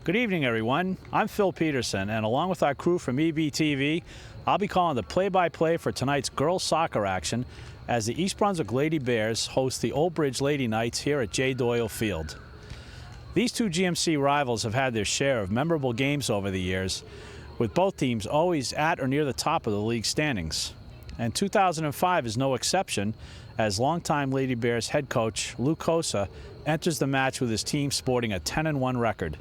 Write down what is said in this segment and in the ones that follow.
Good evening, everyone. I'm Phil Peterson, and along with our crew from EBTV, I'll be calling the play-by-play for tonight's girls soccer action as the East Brunswick Lady Bears host the Old Bridge Lady Knights here at J. Doyle Field. These two GMC rivals have had their share of memorable games over the years, with both teams always at or near the top of the league standings. And 2005 is no exception, as longtime Lady Bears head coach Lou Cosa enters the match with his team sporting a 10-1 record.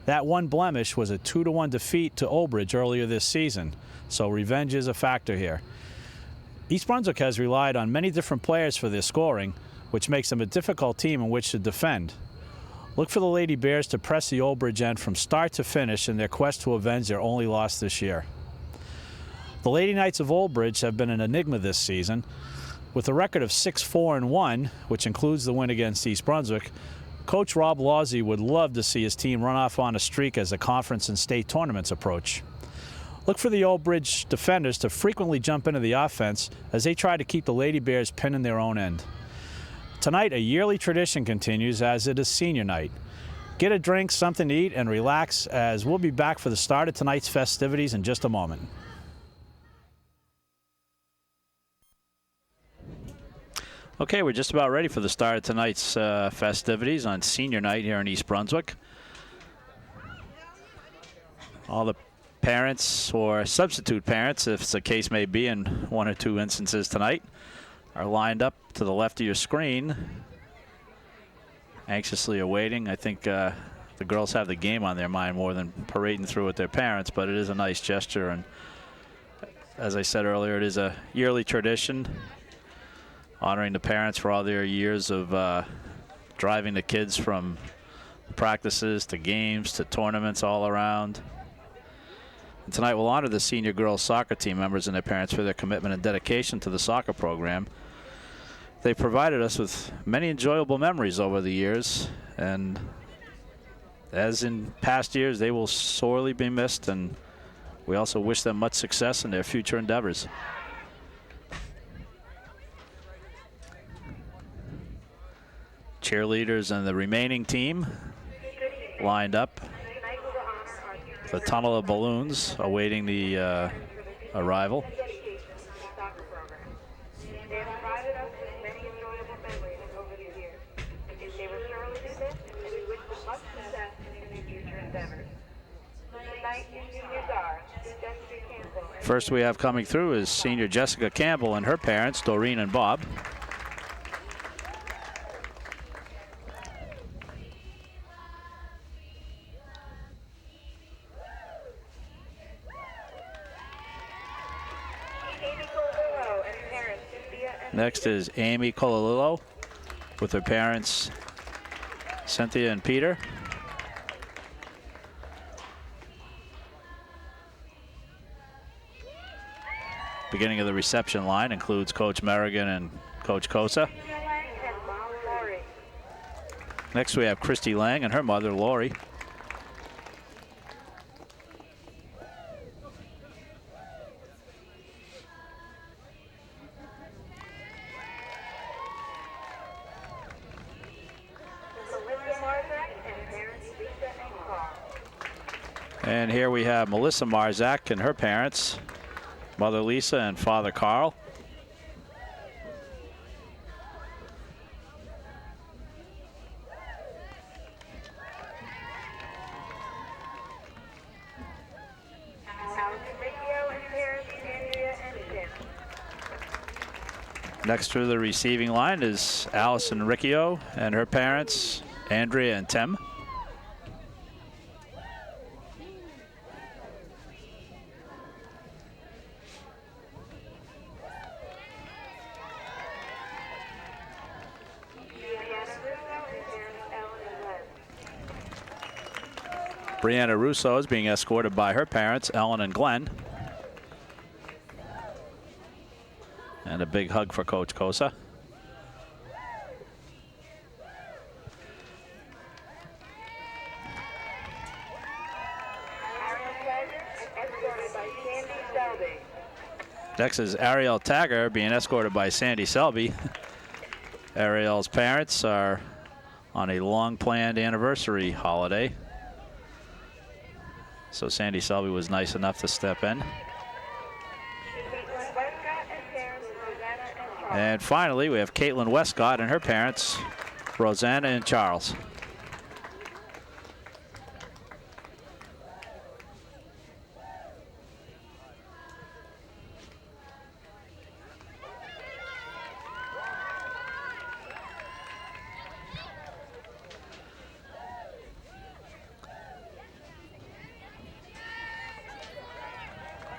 That one blemish was a 2-1 defeat to Old Bridge earlier this season, so revenge is a factor here. East Brunswick has relied on many different players for their scoring, which makes them a difficult team in which to defend. Look for the Lady Bears to press the Old Bridge end from start to finish in their quest to avenge their only loss this year. The Lady Knights of Old Bridge have been an enigma this season. With a record of 6-4-1, which includes the win against East Brunswick, Coach Rob Lawsey would love to see his team run off on a streak as the conference and state tournaments approach. Look for the Old Bridge defenders to frequently jump into the offense as they try to keep the Lady Bears pinning their own end. Tonight, a yearly tradition continues as it is senior night. Get a drink, something to eat, and relax as we'll be back for the start of tonight's festivities in just a moment. Okay, we're just about ready for the start of tonight's festivities on senior night here in East Brunswick. All the parents or substitute parents, if the case may be in one or two instances tonight, are lined up to the left of your screen, anxiously awaiting. I think the girls have the game on their mind more than parading through with their parents, but it is a nice gesture. And as I said earlier, it is a yearly tradition, honoring the parents for all their years of driving the kids from practices to games to tournaments all around. And tonight we'll honor the senior girls soccer team members and their parents for their commitment and dedication to the soccer program. They provided us with many enjoyable memories over the years, and as in past years, they will sorely be missed, and we also wish them much success in their future endeavors. Cheerleaders and the remaining team lined up. The tunnel of balloons awaiting the arrival. First we have coming through is senior Jessica Campbell and her parents, Doreen and Bob. Next is Amy Cololillo with her parents, Cynthia and Peter. Beginning of the reception line includes Coach Merrigan and Coach Cosa. Next we have Christy Lang and her mother, Lori. And here we have Melissa Marzak and her parents, Mother Lisa and Father Carl. Next to the receiving line is Allison Riccio and her parents, Andrea and Tim. Brianna Russo is being escorted by her parents, Ellen and Glenn. And a big hug for Coach Cosa. Next is Ariel Tagger being escorted by Sandy Selby. Ariel's parents are on a long-planned anniversary holiday. So Sandy Selby was nice enough to step in. And finally, we have Caitlin Westcott and her parents, Rosanna and Charles.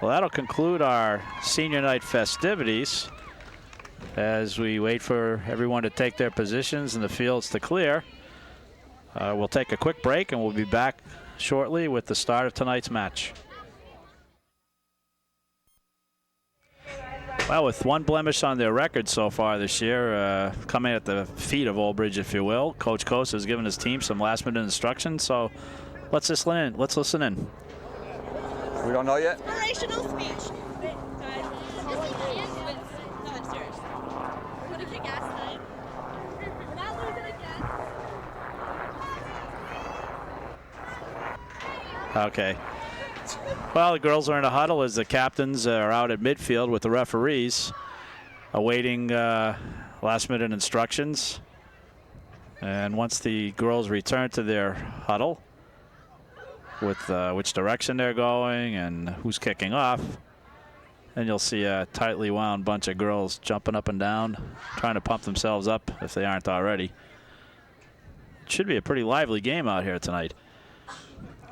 Well, that'll conclude our senior night festivities. As we wait for everyone to take their positions and the fields to clear, we'll take a quick break and we'll be back shortly with the start of tonight's match. Well, with one blemish on their record so far this year, coming at the feet of Old Bridge, if you will, Coach Coase has given his team some last-minute instructions. So let's listen in. We don't know yet? Inspirational speech. We're going to kick ass tonight. We're not losing again. Okay. Well, the girls are in a huddle as the captains are out at midfield with the referees, awaiting last-minute instructions. And once the girls return to their huddle, with which direction they're going and who's kicking off, and you'll see a tightly wound bunch of girls jumping up and down, trying to pump themselves up if they aren't already. It should be a pretty lively game out here tonight.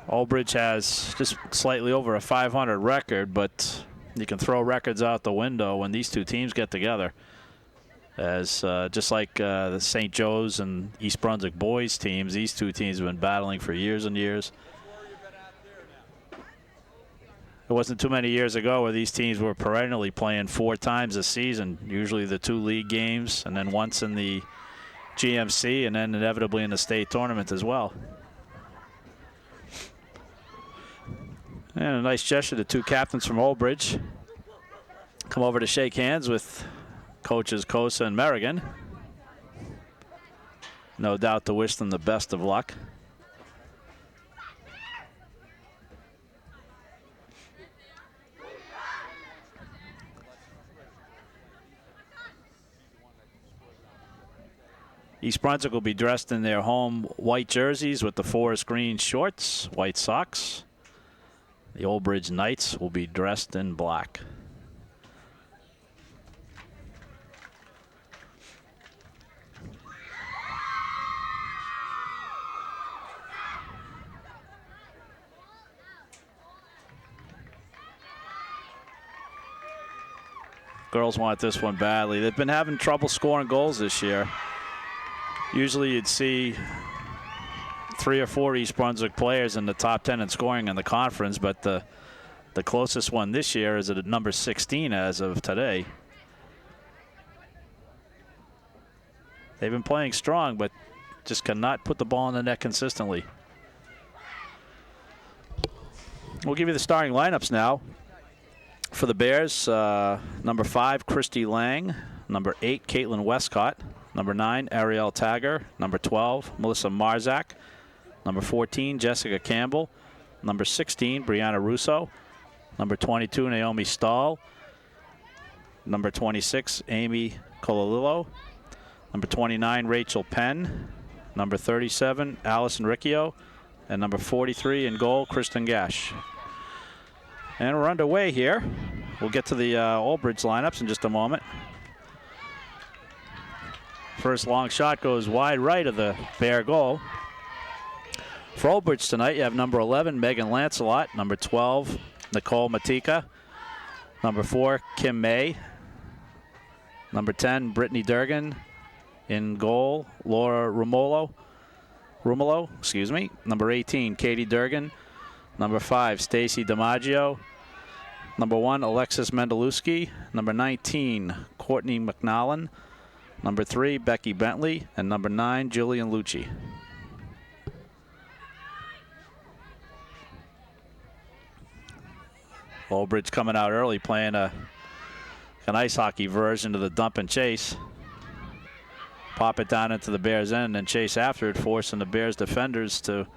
Old Bridge has just slightly over a 500 record, but you can throw records out the window when these two teams get together. As just like the St. Joe's and East Brunswick boys teams, these two teams have been battling for years and years. It wasn't too many years ago where these teams were perennially playing 4 times a season, usually the 2 league games, and then once in the GMC, and then inevitably in the state tournament as well. And a nice gesture, the 2 captains from Old Bridge come over to shake hands with coaches Coase and Merrigan. No doubt to wish them the best of luck. East Brunswick will be dressed in their home white jerseys with the forest green shorts, white socks. The Old Bridge Knights will be dressed in black. Girls want this one badly. They've been having trouble scoring goals this year. Usually you'd see 3 or 4 East Brunswick players in the top 10 in scoring in the conference, but the closest one this year is at number 16 as of today. They've been playing strong, but just cannot put the ball in the net consistently. We'll give you the starting lineups now. For the Bears, number 5, Christy Lang. Number 8, Caitlin Westcott. Number 9, Ariel Tagger. Number 12, Melissa Marzak. Number 14, Jessica Campbell. Number 16, Brianna Russo. Number 22, Naomi Stahl. Number 26, Amy Cololillo. Number 29, Rachel Penn. Number 37, Allison Riccio. And number 43 in goal, Kristen Gash. And we're underway here. We'll get to the Old Bridge lineups in just a moment. First long shot goes wide right of the Bear goal. For Old Bridge tonight, you have number 11, Megan Lancelot. Number 12, Nicole Matika. Number 4, Kim May. Number 10, Brittany Durgan. In goal, Laura Rumolo, excuse me. Number 18, Katie Durgan. Number 5, Stacy DiMaggio. Number 1, Alexis Mendelewski. Number 19, Courtney McNallen. Number 3, Becky Bentley. And number 9, Julian Lucci. Old Bridge coming out early, playing an ice hockey version of the dump and chase. Pop it down into the Bears' end and chase after it, forcing the Bears defenders to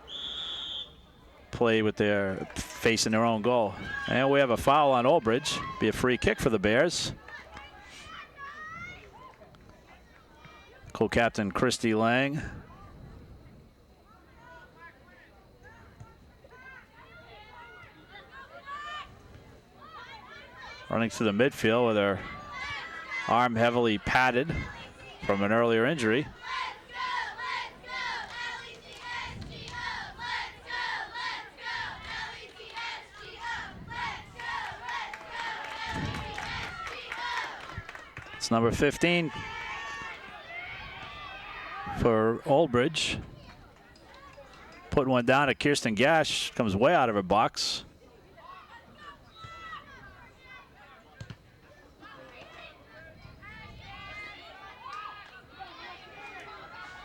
play with their facing their own goal. And we have a foul on Old Bridge. Be a free kick for the Bears. Co-captain Christy Lang. Running to the midfield with her arm heavily padded from an earlier injury. It's number 15 for Old Bridge. Putting one down at Kirsten Gash. Comes way out of her box.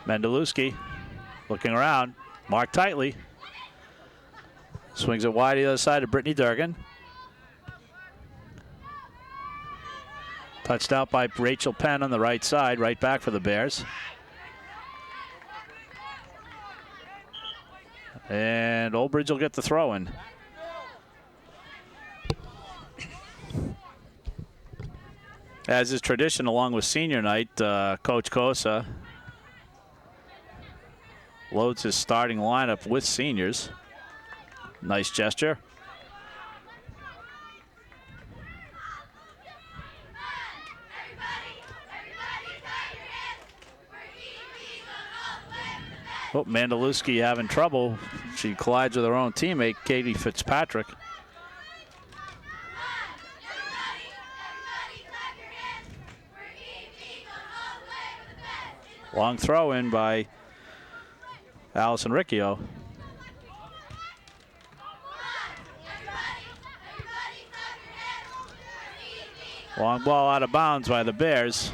Mendelewski looking around. Marked tightly. Swings it wide to the other side to Brittany Durgan. Touched out by Rachel Penn on the right side. Right back for the Bears. And Old Bridge will get the throw in. As is tradition, along with senior night, Coach Kosa loads his starting lineup with seniors. Nice gesture. Oh, Mandalewski having trouble. She collides with her own teammate, Katie Fitzpatrick. Long throw in by Allison Riccio. Long ball out of bounds by the Bears.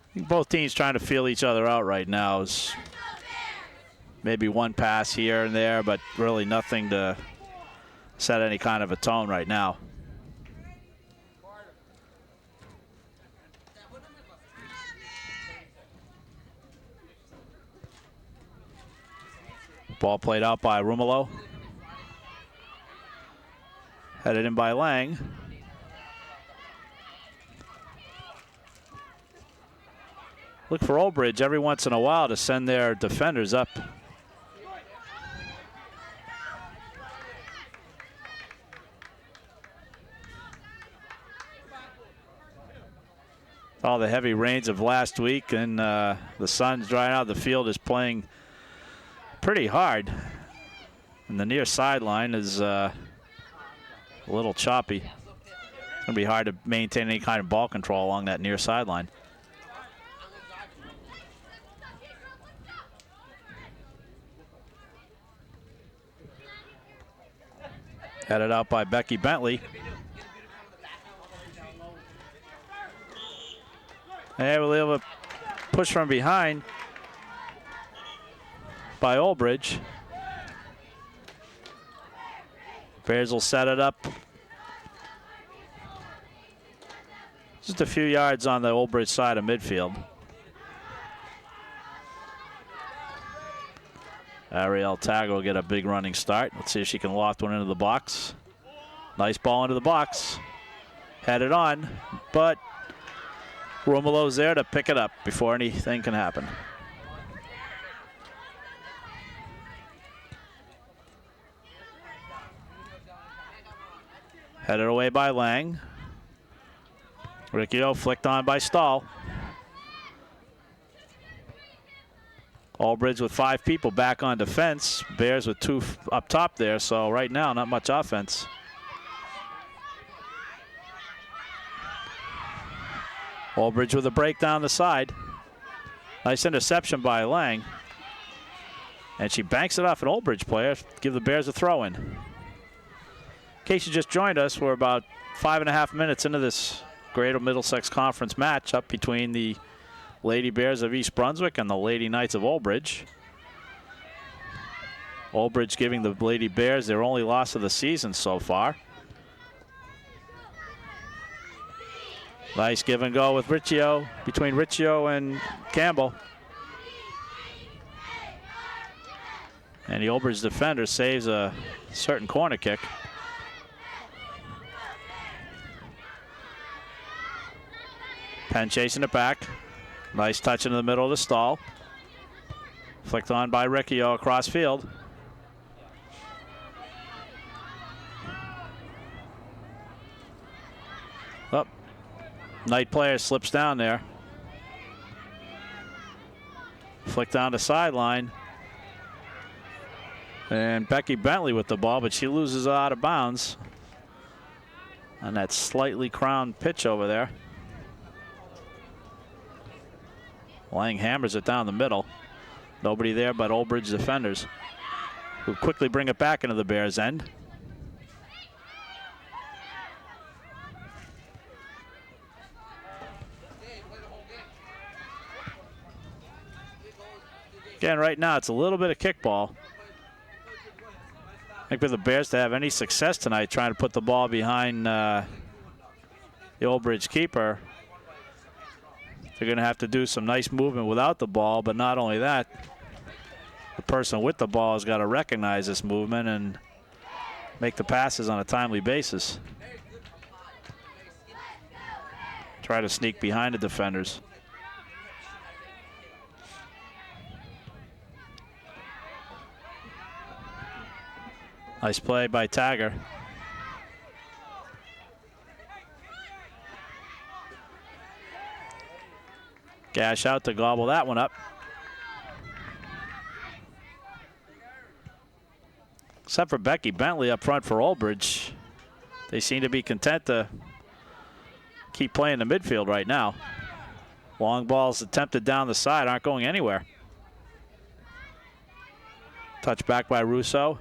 I think both teams trying to feel each other out right now. Is maybe one pass here and there, but really nothing to set any kind of a tone right now. Ball played out by Rumelo. Headed in by Lang. Look for Old Bridge every once in a while to send their defenders up. All the heavy rains of last week, and the sun's drying out. The field is playing pretty hard, and the near sideline is a little choppy. It's going to be hard to maintain any kind of ball control along that near sideline. Headed out by Becky Bentley. And we'll able to push from behind by Old Bridge. Bears will set it up. Just a few yards on the Old Bridge side of midfield. Ariel Tag will get a big running start. Let's see if she can loft one into the box. Nice ball into the box. Headed on, but Romelo's there to pick it up before anything can happen. Headed away by Lang. Riccio flicked on by Stahl. Albridge with 5 people back on defense. Bears with 2 up top there, so right now not much offense. Albridge with a break down the side. Nice interception by Lang. And she banks it off an Albridge player. Give the Bears a throw in. In case you just joined us, we're about 5.5 minutes into this Greater Middlesex Conference matchup between the Lady Bears of East Brunswick and the Lady Knights of Old Bridge. Old Bridge giving the Lady Bears their only loss of the season so far. Nice give and go with Riccio, between Riccio and Campbell. And the Old Bridge defender saves a certain corner kick. Penn chasing it back. Nice touch into the middle of the stall. Flicked on by Riccio across field. Up. Knight player slips down there. Flick down the sideline. And Becky Bentley with the ball, but she loses it out of bounds on that slightly crowned pitch over there. Lang hammers it down the middle. Nobody there but Old Bridge defenders, who quickly bring it back into the Bears' end. Again, right now it's a little bit of kickball. I think for the Bears to have any success tonight trying to put the ball behind the Old Bridge keeper, they're going to have to do some nice movement without the ball. But not only that, the person with the ball has got to recognize this movement and make the passes on a timely basis. Try to sneak behind the defenders. Nice play by Tagger. Gash out to gobble that one up. Except for Becky Bentley up front for Old Bridge. They seem to be content to keep playing the midfield right now. Long balls attempted down the side aren't going anywhere. Touch back by Russo.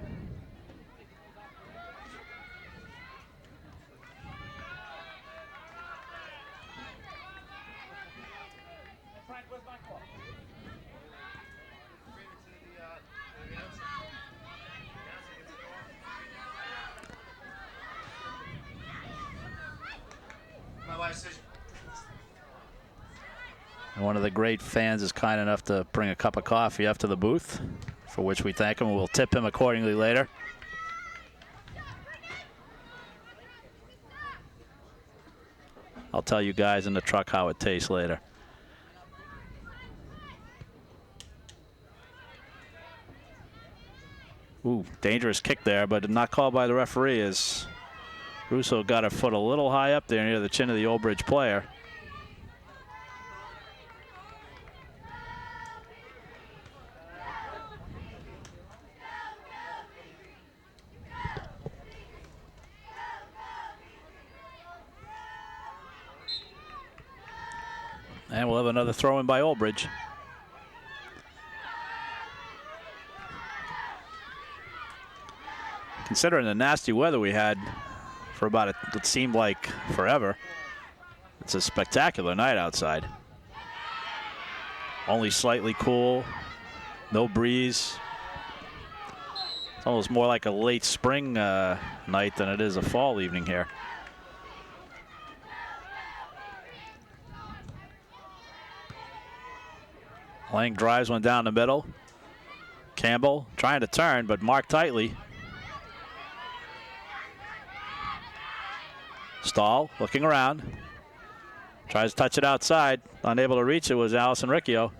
And one of the great fans is kind enough to bring a cup of coffee up to the booth, for which we thank him, and we'll tip him accordingly later. I'll tell you guys in the truck how it tastes later. Ooh, dangerous kick there, but not called by the referee as Russo got her foot a little high up there near the chin of the Old Bridge player. And we'll have another throw in by Old Bridge. Considering the nasty weather we had for about it seemed like forever, it's a spectacular night outside. Only slightly cool, no breeze. It's almost more like a late spring night than it is a fall evening here. Lang drives one down the middle. Campbell trying to turn, but marked tightly. Stahl looking around. Tries to touch it outside. Unable to reach it was Allison Riccio.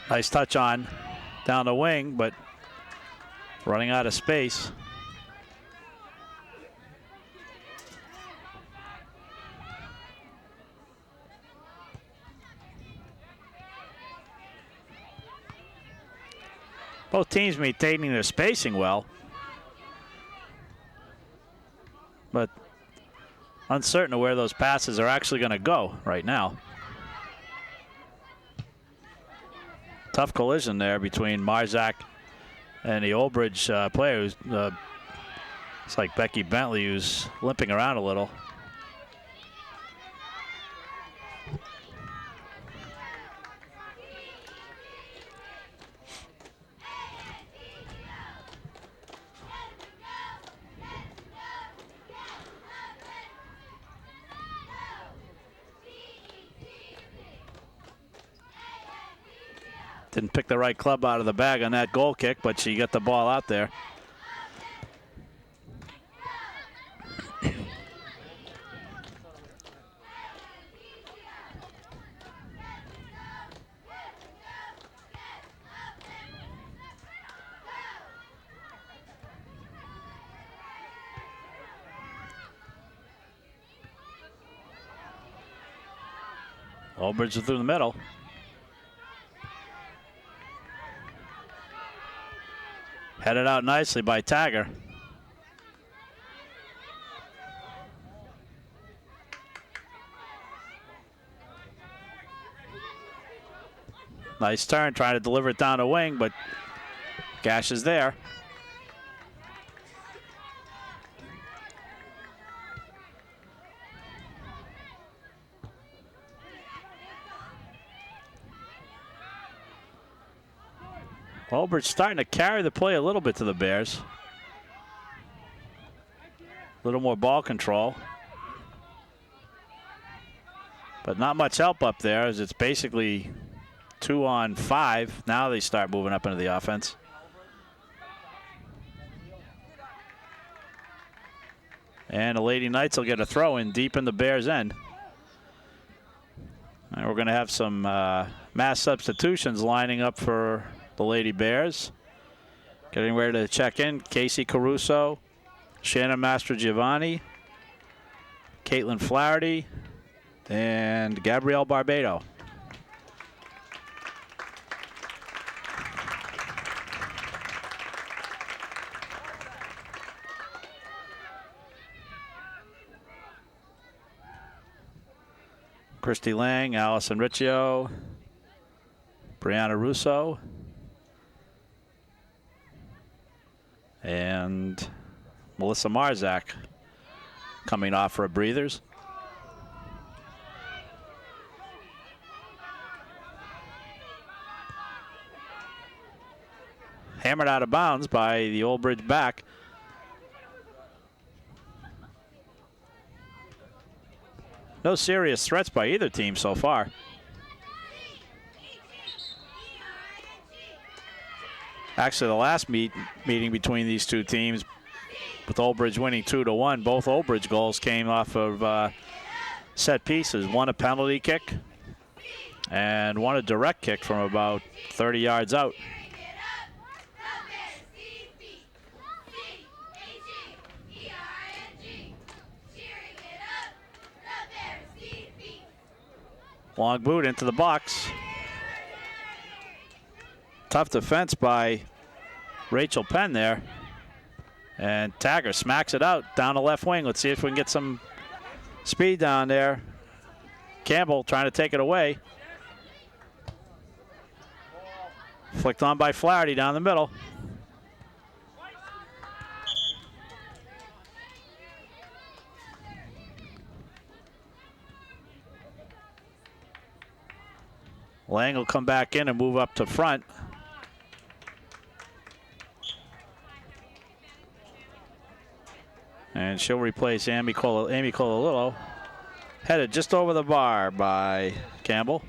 Nice touch on down the wing, but running out of space. Both teams maintaining their spacing well, but uncertain of where those passes are actually going to go right now. Tough collision there between Marzak and the Old Bridge player. Who's, it's like Becky Bentley, who's limping around a little. Didn't pick the right club out of the bag on that goal kick, but she got the ball out there. Old Bridge through the middle. Headed out nicely by Tagger. Nice turn, trying to deliver it down the wing, but Gash is there. Olbridge starting to carry the play a little bit to the Bears. A little more ball control. But not much help up there as it's basically 2 on 5. Now they start moving up into the offense. And the Lady Knights will get a throw in deep in the Bears' end. And we're going to have some mass substitutions lining up for the Lady Bears. Getting ready to check in. Casey Caruso, Shannon Mastrogiovanni, Caitlin Flaherty, and Gabrielle Barbado. Christy Lang, Allison Riccio, Brianna Russo, and Melissa Marzak coming off for breathers. Hammered out of bounds by the Old Bridge back. No serious threats by either team so far. Actually, the last meeting between these two teams, with Old Bridge winning 2-1, both Old Bridge goals came off of set pieces. One a penalty kick, and one a direct kick from about 30 yards out. Long boot into the box. Tough defense by Rachel Penn there. And Tagger smacks it out down the left wing. Let's see if we can get some speed down there. Campbell trying to take it away. Flicked on by Flaherty down the middle. Lang will come back in and move up to front. And she'll replace Amy Colalillo. Headed just over the bar by Campbell.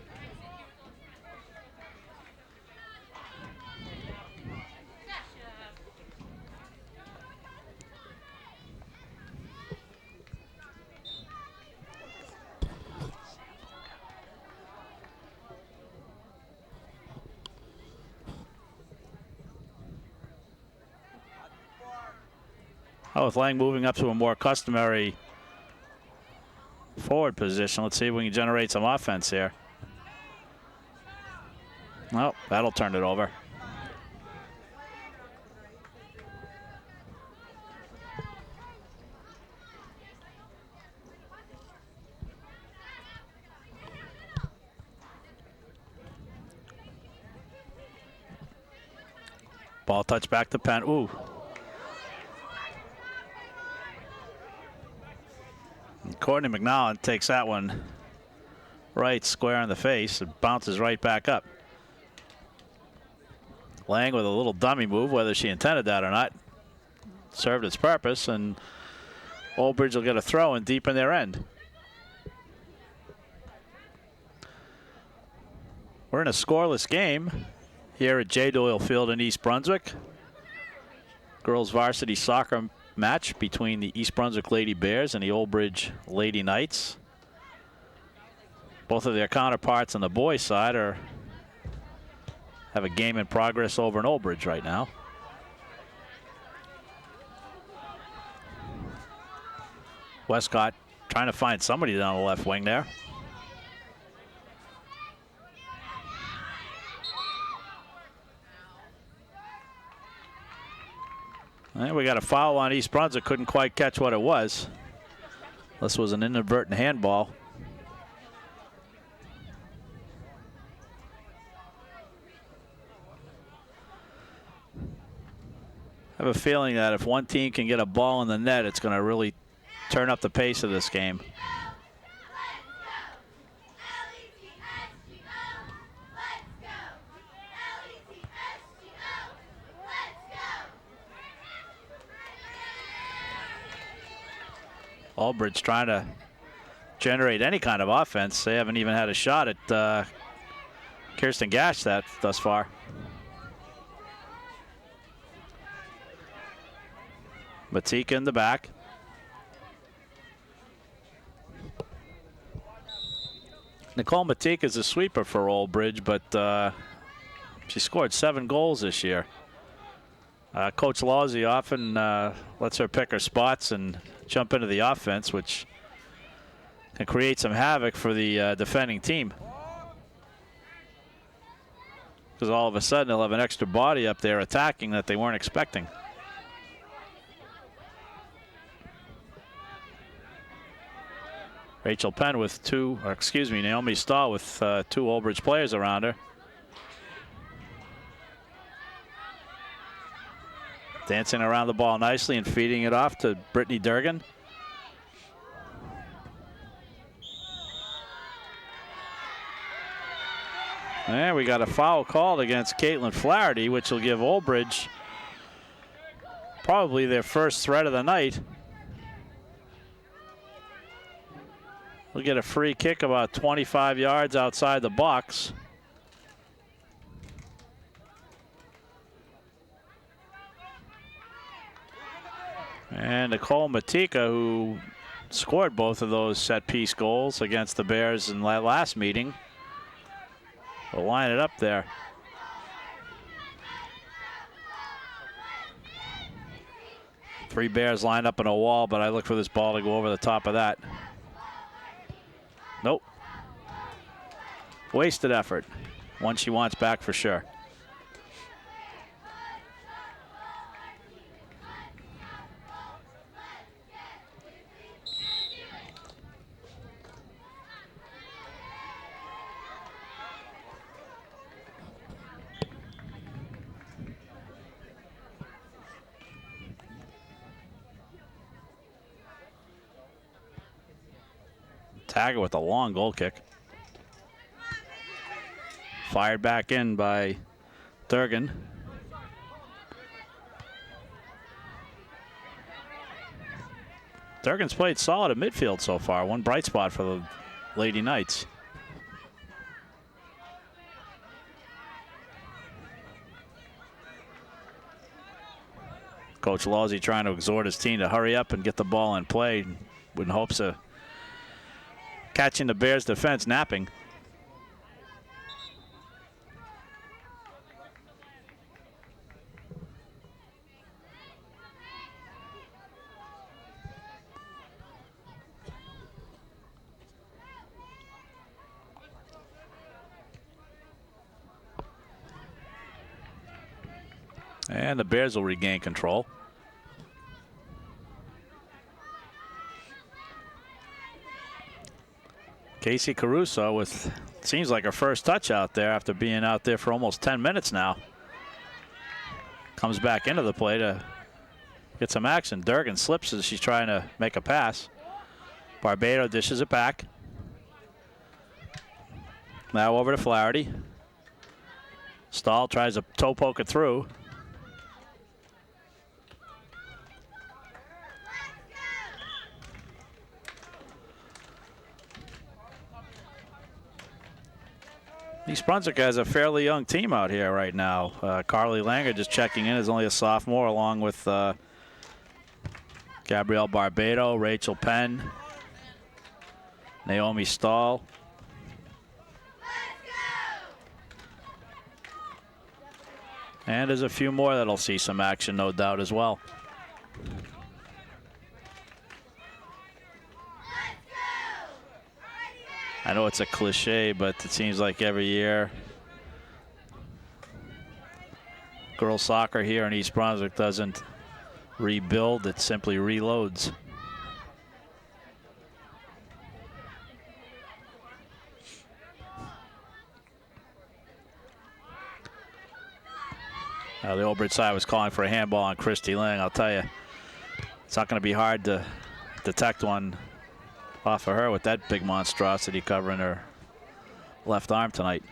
Oh, with Lang moving up to a more customary forward position. Let's see if we can generate some offense here. Well, that'll turn it over. Ball touch back to Penn. Ooh. Courtney McNallen takes that one right square in the face. It bounces right back up. Lang with a little dummy move, whether she intended that or not, served its purpose, and Old Bridge will get a throw in deep in their end. We're in a scoreless game. here at J. Doyle Field in East Brunswick. Girls varsity soccer match between the East Brunswick Lady Bears and the Old Bridge Lady Knights. Both of their counterparts on the boys' side have a game in progress over in Old Bridge right now. Westcott trying to find somebody down the left wing there. And we got a foul on East Brunswick. Couldn't quite catch what it was. This was an inadvertent handball. I have a feeling that if one team can get a ball in the net, it's going to really turn up the pace of this game. Albridge trying to generate any kind of offense. They haven't even had a shot at Kirsten Gash thus far. Matika in the back. Nicole Matika is a sweeper for Old Bridge, but she scored 7 goals this year. Coach Lawsey often lets her pick her spots and jump into the offense, which can create some havoc for the defending team. Because all of a sudden they'll have an extra body up there attacking that they weren't expecting. Rachel Penn with Naomi Stahl with 2 Old Bridge players around her. Dancing around the ball nicely and feeding it off to Brittany Durgan. And we got a foul called against Caitlin Flaherty, which will give Old Bridge probably their first threat of the night. We'll get a free kick about 25 yards outside the box. And Nicole Matika, who scored both of those set-piece goals against the Bears in that last meeting, will line it up there. Three Bears lined up in a wall, but I look for this ball to go over the top of that. Nope. Wasted effort. One she wants back for sure. Taggart with a long goal kick. Fired back in by Durgan. Durgan's played solid at midfield so far. One bright spot for the Lady Knights. Coach Lawsey trying to exhort his team to hurry up and get the ball in play in hopes of catching the Bears' defense napping. And the Bears will regain control. Casey Caruso with, seems like her first touch out there after being out there for almost 10 minutes now. Comes back into the play to get some action. Durgan slips as she's trying to make a pass. Barbado dishes it back. Now over to Flaherty. Stahl tries to toe poke it through. East Brunswick has a fairly young team out here right now. Carly Langer just checking in, is only a sophomore, along with Gabrielle Barbado, Rachel Penn, Naomi Stahl. And there's a few more that'll see some action, no doubt, as well. I know it's a cliche, but it seems like every year girls soccer here in East Brunswick doesn't rebuild, it simply reloads. The Old Bridge side was calling for a handball on Christy Lang. I'll tell you, it's not going to be hard to detect one off of her with that big monstrosity covering her left arm tonight.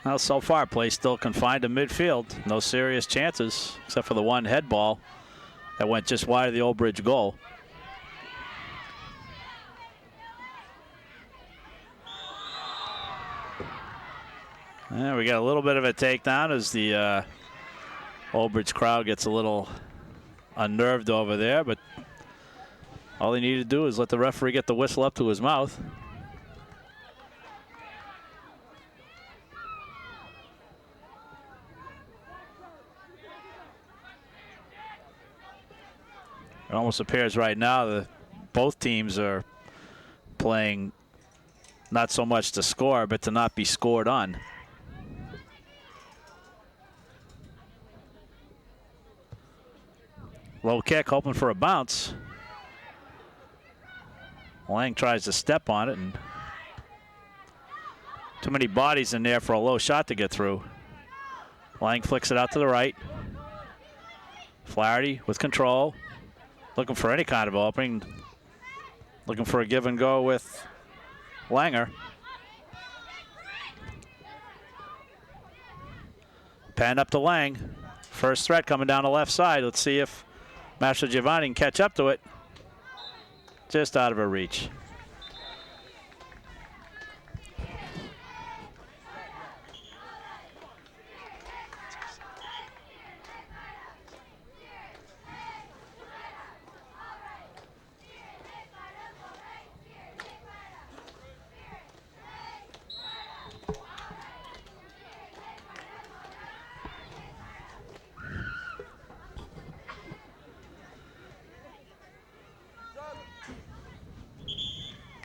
Well, so far, play still confined to midfield. No serious chances, except for the one head ball that went just wide of the Old Bridge goal. And we got a little bit of a takedown as the Old Bridge crowd gets a little unnerved over there, but all they need to do is let the referee get the whistle up to his mouth. It almost appears right now that both teams are playing not so much to score, but to not be scored on. Low kick, hoping for a bounce. Lang tries to step on it, and too many bodies in there for a low shot to get through. Lang flicks it out to the right. Flaherty with control. Looking for any kind of opening. Looking for a give and go with Langer. Pan up to Lang. First threat coming down the left side. Let's see if Master Giovanni can catch up to it. Just out of her reach.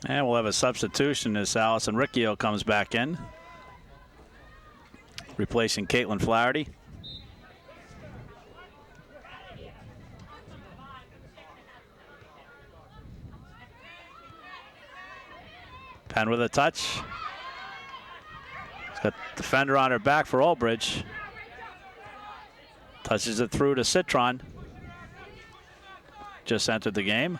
And we'll have a substitution as Allison Riccio comes back in, replacing Caitlin Flaherty. Penn with a touch. She's got the defender on her back for Old Bridge. Touches it through to Citron. Just entered the game.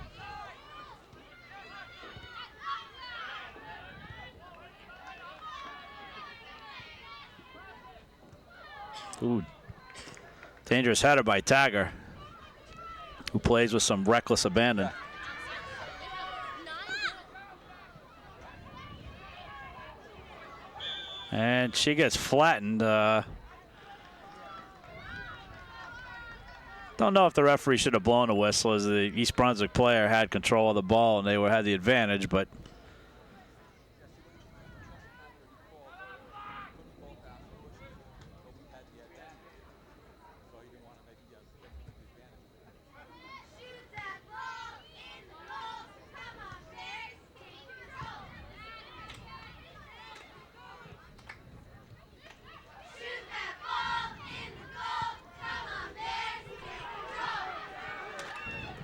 Ooh, dangerous header by Tagger, who plays with some reckless abandon. And she gets flattened. Don't know if the referee should have blown a whistle, as the East Brunswick player had control of the ball and they had the advantage, but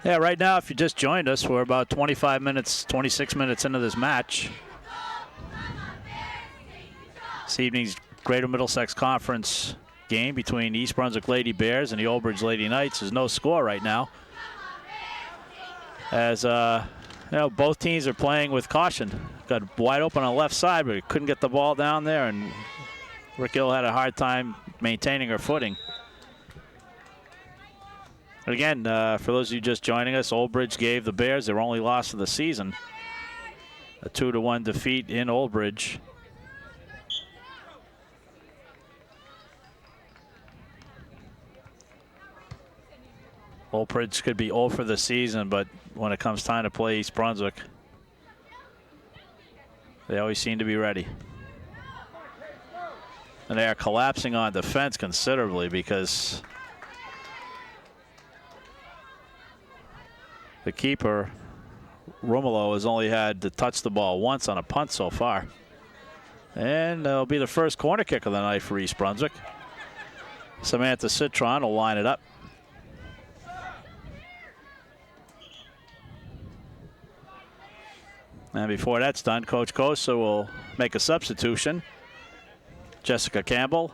yeah, right now, if you just joined us, we're about 26 minutes into this match. This evening's Greater Middlesex Conference game between East Brunswick Lady Bears and the Old Bridge Lady Knights. There's no score right now, as You know, both teams are playing with caution. Got wide open on the left side, but he couldn't get the ball down there, and Rick Hill had a hard time maintaining her footing. Again, for those of you just joining us, Old Bridge gave the Bears their only loss of the season. A 2-1 defeat in Old Bridge. Old Bridge could be 0 for the season, but when it comes time to play East Brunswick, they always seem to be ready. And they are collapsing on defense considerably because the keeper, Rumelo, has only had to touch the ball once on a punt so far. And it'll be the first corner kick of the night for East Brunswick. Samantha Citron will line it up. And before that's done, Coach Kosa will make a substitution. Jessica Campbell.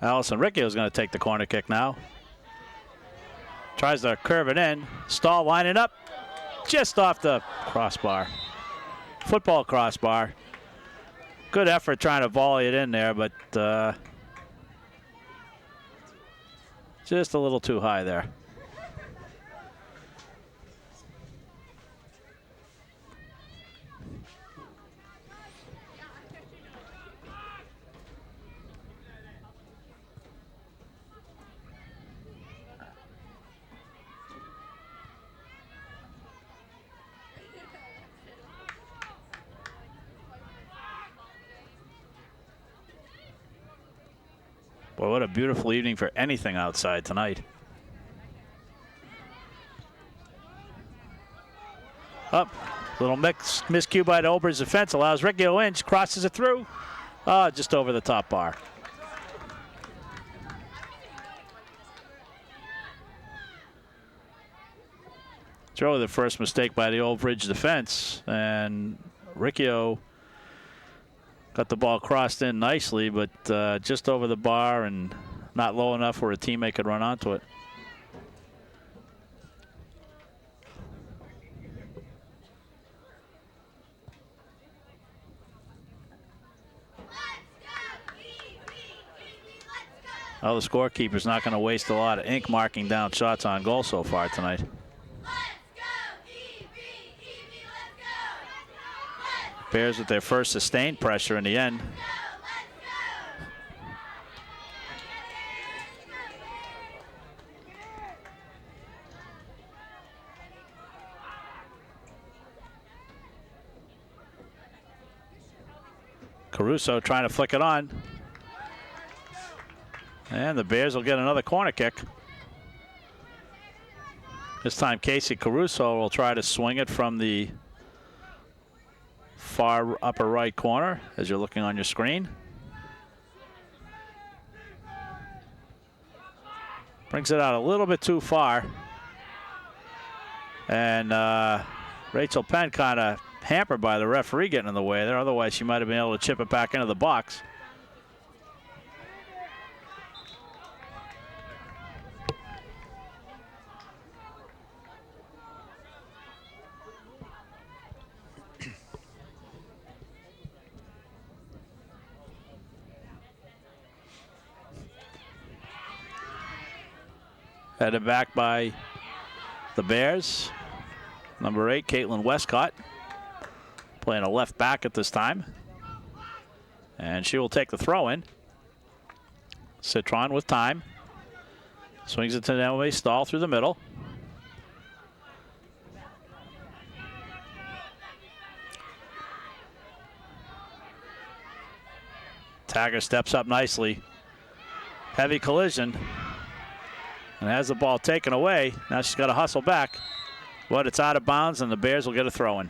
Allison Riccio is going to take the corner kick now. Tries to curve it in. Stahl lining up just off the crossbar. Football crossbar. Good effort trying to volley it in there, but just a little too high there. Boy, what a beautiful evening for anything outside tonight. Up, little miscue by the Old Bridge defense allows Ricky Lynch, crosses it through. Just over the top bar. It's really the first mistake by the Old Bridge defense, and Riccio got the ball crossed in nicely, but just over the bar and not low enough where a teammate could run onto it. Well, the scorekeeper's not going to waste a lot of ink marking down shots on goal so far tonight. Bears with their first sustained pressure in the end. Caruso trying to flick it on. And the Bears will get another corner kick. This time Casey Caruso will try to swing it from the far upper right corner as you're looking on your screen. Brings it out a little bit too far. And Rachel Penn kind of hampered by the referee getting in the way there. Otherwise, she might have been able to chip it back into the box. Headed back by the Bears. Number 8, Caitlin Westcott, playing a left back at this time. And she will take the throw in. Citron with time. Swings it to Emily Stahl through the middle. Tagger steps up nicely. Heavy collision. And has the ball taken away. Now she's got to hustle back. But it's out of bounds, and the Bears will get a throw in.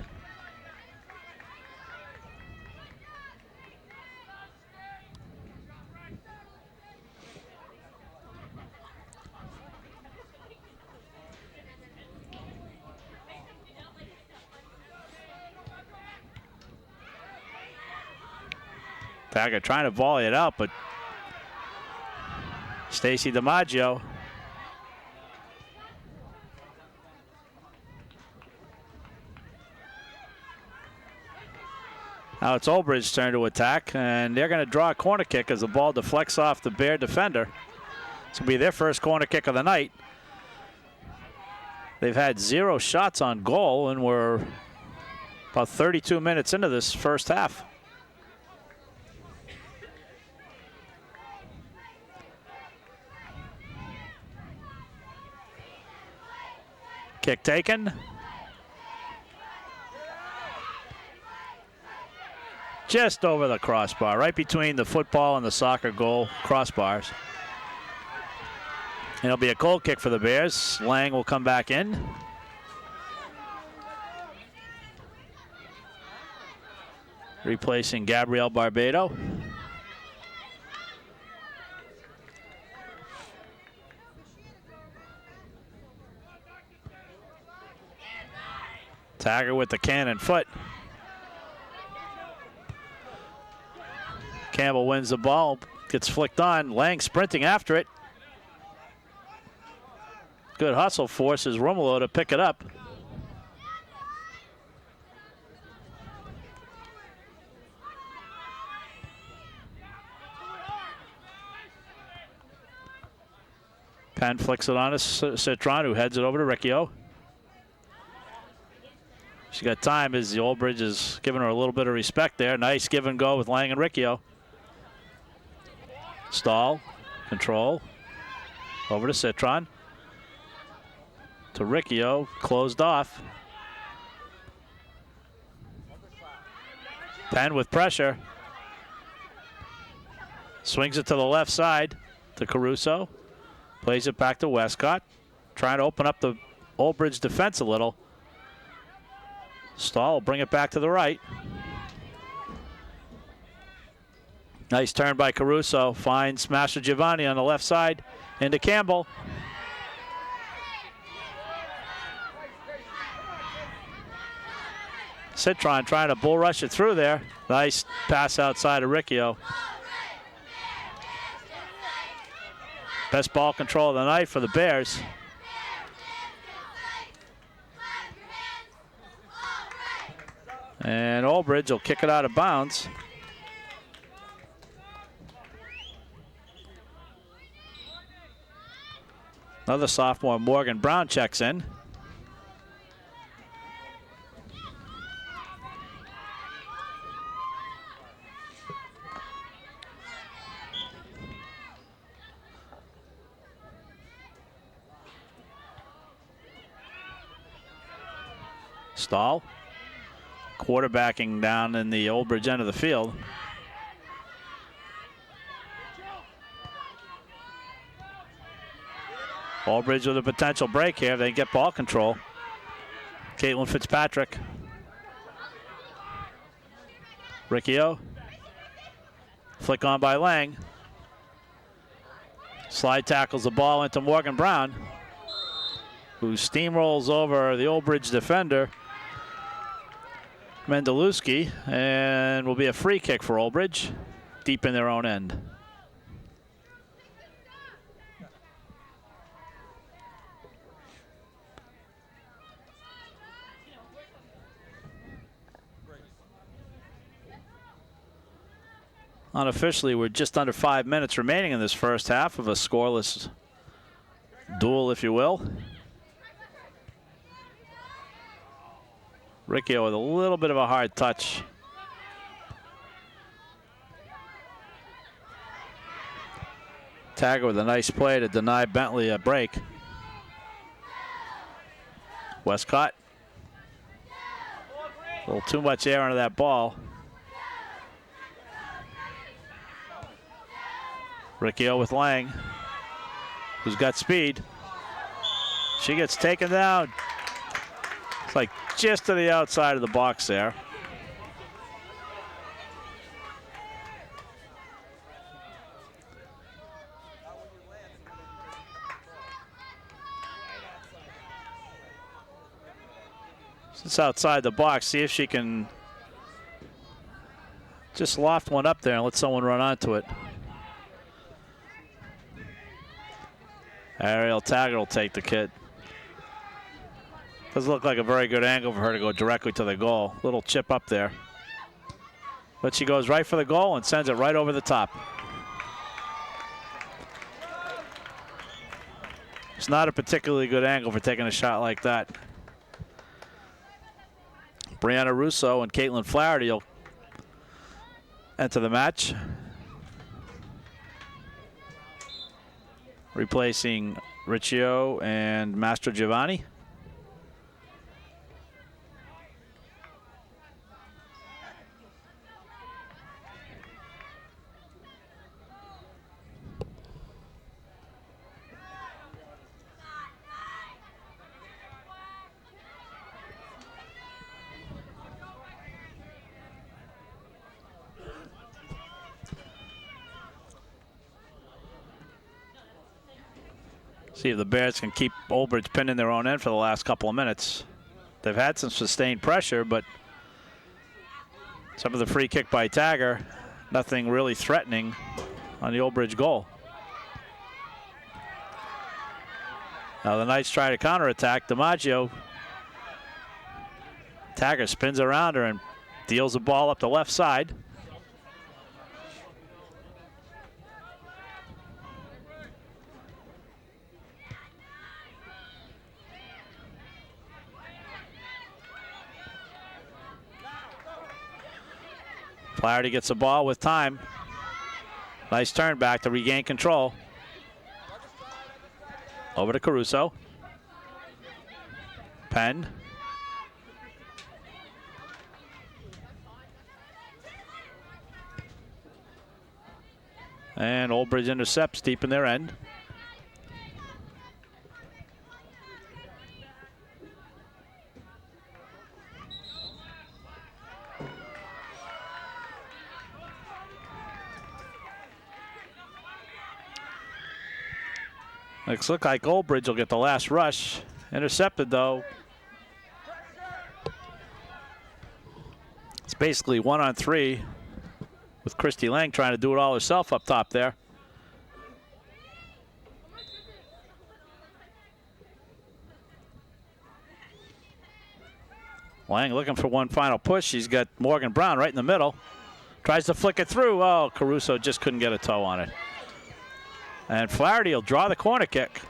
Tagger trying to volley it out, but Stacy DiMaggio. Now it's Old Bridge's turn to attack, and they're going to draw a corner kick as the ball deflects off the Bear defender. This will be their first corner kick of the night. They've had 0 shots on goal, and we're about 32 minutes into this first half. Kick taken. Just over the crossbar, right between the football and the soccer goal crossbars. It'll be a goal kick for the Bears. Lang will come back in. Replacing Gabriel Barbado. Tagger with the cannon foot. Campbell wins the ball, gets flicked on. Lang sprinting after it. Good hustle, forces Romolo to pick it up. Penn flicks it on to Citron, who heads it over to Riccio. She got time as the Old Bridge is giving her a little bit of respect there. Nice give and go with Lang and Riccio. Stahl, control, over to Citron. To Riccio, closed off. Penn with pressure. Swings it to the left side to Caruso. Plays it back to Westcott. Trying to open up the Old Bridge defense a little. Stahl will bring it back to the right. Nice turn by Caruso. Finds Master Giovanni on the left side into Campbell. Citron trying to bull rush it through there. Nice pass outside of Riccio. Best ball control of the night for the Bears. And Old Bridge will kick it out of bounds. Another sophomore, Morgan Brown, checks in. Stahl quarterbacking down in the Old Bridge end of the field. Old Bridge with a potential break here. They get ball control. Caitlin Fitzpatrick. Riccio. Flick on by Lang. Slide tackles the ball into Morgan Brown, who steamrolls over the Old Bridge defender, Mendelewski, and will be a free kick for Old Bridge, deep in their own end. Unofficially, we're just under 5 minutes remaining in this first half of a scoreless duel, if you will. Riccio with a little bit of a hard touch. Tagger with a nice play to deny Bentley a break. Westcott. A little too much air into that ball. Riccio with Lang, who's got speed. She gets taken down. It's like just to the outside of the box there. It's outside the box. See if she can just loft one up there and let someone run onto it. Ariel Taggart will take the kid. Doesn't look like a very good angle for her to go directly to the goal. Little chip up there. But she goes right for the goal and sends it right over the top. It's not a particularly good angle for taking a shot like that. Brianna Russo and Caitlin Flaherty will enter the match, replacing Riccio and Mastro Giovanni. See if the Bears can keep Old Bridge pinned in their own end for the last couple of minutes. They've had some sustained pressure, but some of the free kick by Tagger, nothing really threatening on the Old Bridge goal. Now the Knights try to counterattack. DiMaggio. Tagger spins around her and deals the ball up the left side. Flaherty gets the ball with time. Nice turn back to regain control. Over to Caruso. Penn. And Old Bridge intercepts deep in their end. Looks like Old Bridge will get the last rush. Intercepted though. It's basically 1-on-3 with Christy Lang trying to do it all herself up top there. Lang looking for one final push. She's got Morgan Brown right in the middle. Tries to flick it through. Oh, Caruso just couldn't get a toe on it. And Flaherty will draw the corner kick.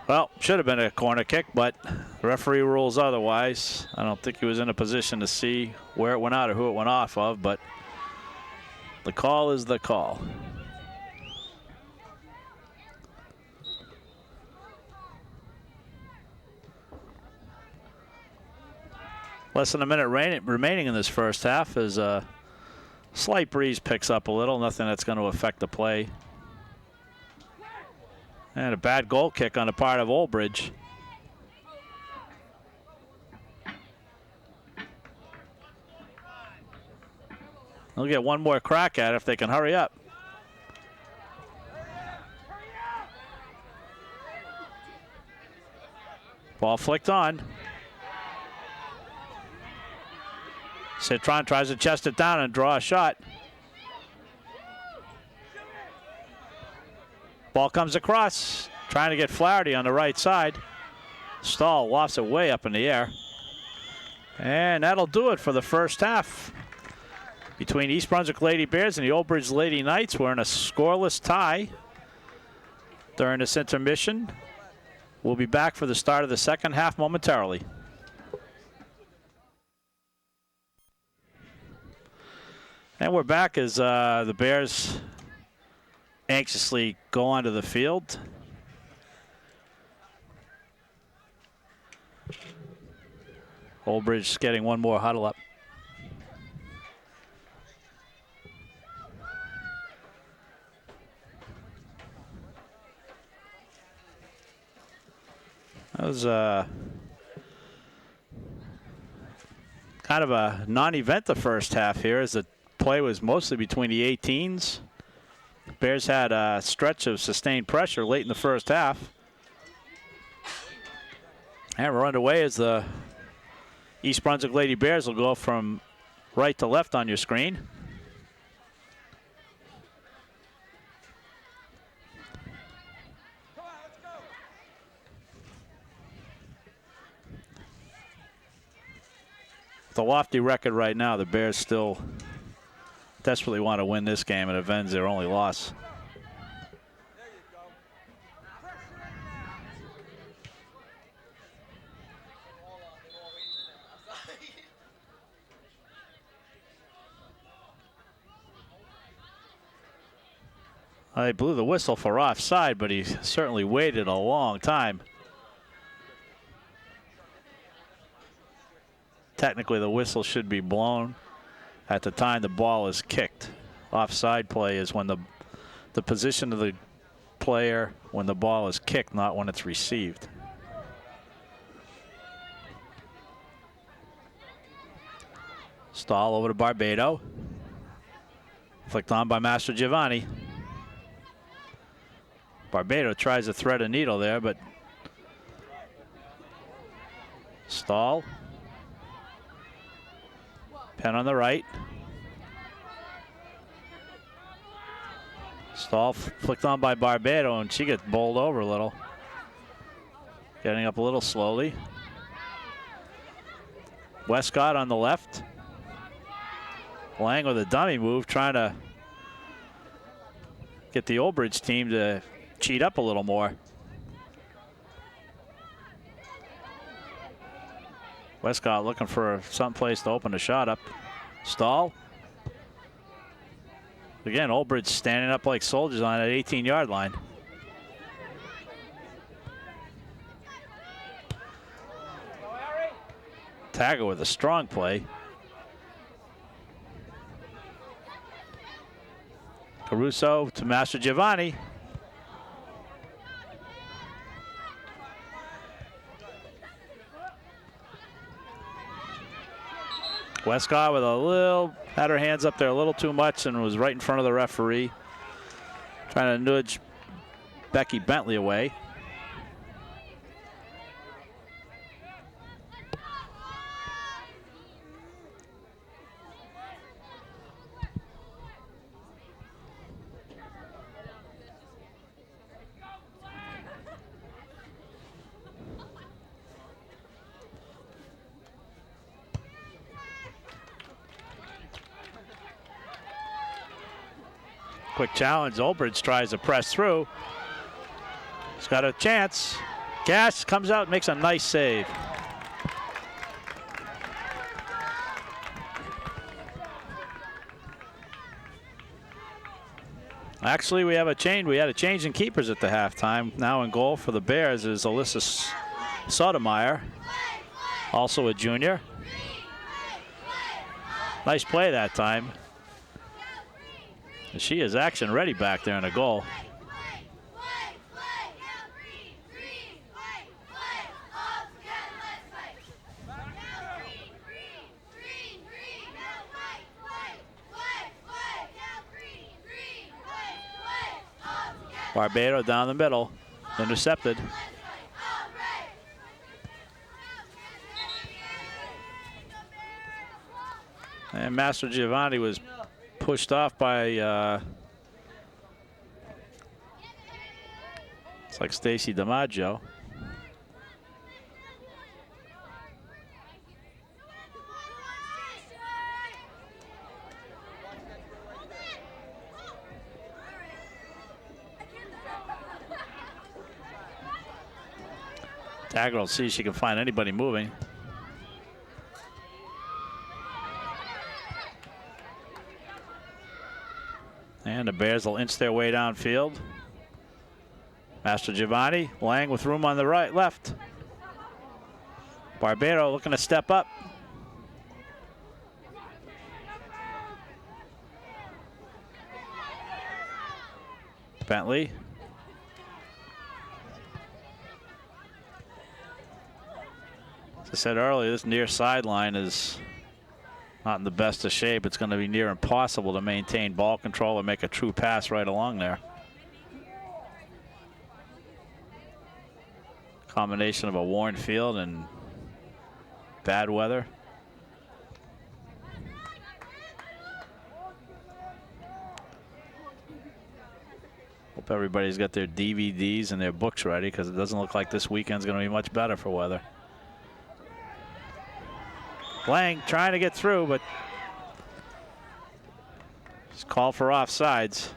Well, should have been a corner kick, but the referee rules otherwise. I don't think he was in a position to see where it went out or who it went off of, but the call is the call. Less than a minute remaining in this first half as a slight breeze picks up a little. Nothing that's going to affect the play. And a bad goal kick on the part of Old Bridge. They'll get one more crack at it if they can hurry up. Ball flicked on. Citron tries to chest it down and draw a shot. Ball comes across, trying to get Flaherty on the right side. Stahl lofts it way up in the air. And that'll do it for the first half. Between East Brunswick Lady Bears and the Old Bridge Lady Knights, we're in a scoreless tie during this intermission. We'll be back for the start of the second half momentarily. And we're back as the Bears anxiously go onto the field. Old Bridge getting one more huddle up. That was kind of a non-event the first half here, as the play was mostly between the 18s. Bears had a stretch of sustained pressure late in the first half. And we're underway as the East Brunswick Lady Bears will go from right to left on your screen. the lofty record right now, the Bears still desperately want to win this game and avenge their only loss. He blew the whistle for offside, but he certainly waited a long time. Technically, the whistle should be blown at the time the ball is kicked. Offside play is when the position of the player when the ball is kicked, not when it's received. Stahl over to Barbado. Flicked on by Master Giovanni. Barbado tries to thread a needle there, but Stahl. Penn on the right. Stahl flicked on by Barbado, and she gets bowled over a little. Getting up a little slowly. Westcott on the left. Lang with a dummy move, trying to get the Old Bridge team to cheat up a little more. Westcott looking for some place to open the shot up. Stahl. Again, Old Bridge standing up like soldiers on that 18-yard line. Tagger with a strong play. Caruso to Master Giovanni. Westcott with a little, had her hands up there a little too much and was right in front of the referee. Trying to nudge Becky Bentley away. Quick challenge. Old Bridge tries to press through. He's got a chance. Gash comes out, makes a nice save. Actually, we have a change. We had a change in keepers at the halftime. Now in goal for the Bears is Alyssa Sotomayor, also a junior. Nice play that time. She is action ready back there in a goal. Barbado down the middle, intercepted. And Master Giovanni was pushed off by, it's like Stacy DiMaggio. Tagger will see if she can find anybody moving. And the Bears will inch their way downfield. Master Giovanni, Lang with room on the right, left. Barbado looking to step up. Bentley. As I said earlier, this near sideline is not in the best of shape. It's going to be near impossible to maintain ball control and make a true pass right along there. Combination of a worn field and bad weather. Hope everybody's got their DVDs and their books ready, because it doesn't look like this weekend's going to be much better for weather. Lang trying to get through, but he's called for offsides.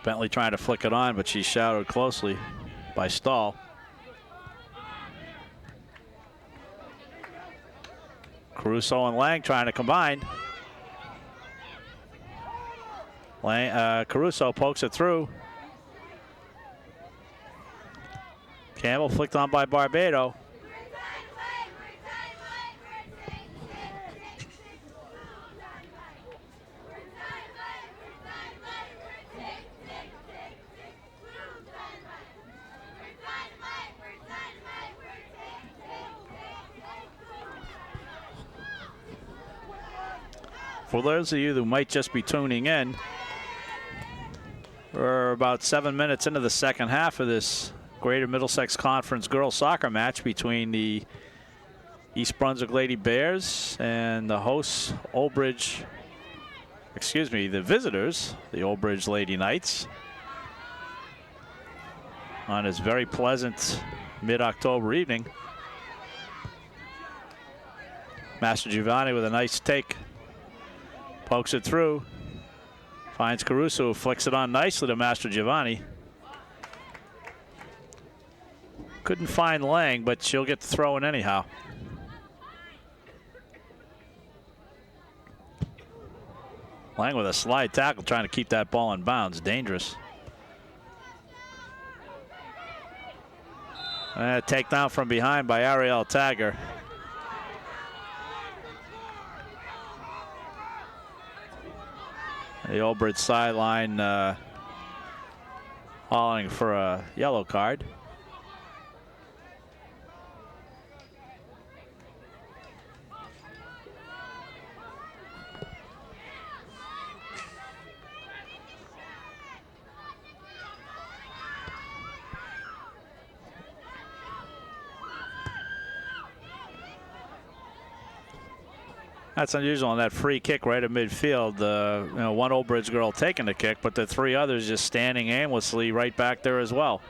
Bentley trying to flick it on, but she's shadowed closely by Stahl. Caruso and Lang trying to combine. Caruso pokes it through. Campbell flicked on by Barbado. For those of you who might just be tuning in, we're about 7 minutes into the second half of this Greater Middlesex Conference girls soccer match between the East Brunswick Lady Bears and the hosts, the visitors, the Old Bridge Lady Knights, on this very pleasant mid-October evening. Master Giovanni with a nice take. Pokes it through. Finds Caruso, who flicks it on nicely to Master Giovanni. Couldn't find Lang, but she'll get the throw in anyhow. Lang with a slide tackle, trying to keep that ball in bounds. Dangerous. Takedown from behind by Ariel Tagger. The Old Bridge sideline hauling for a yellow card. That's unusual on that free kick right at midfield. One Old Bridge girl taking the kick, but the three others just standing aimlessly right back there as well.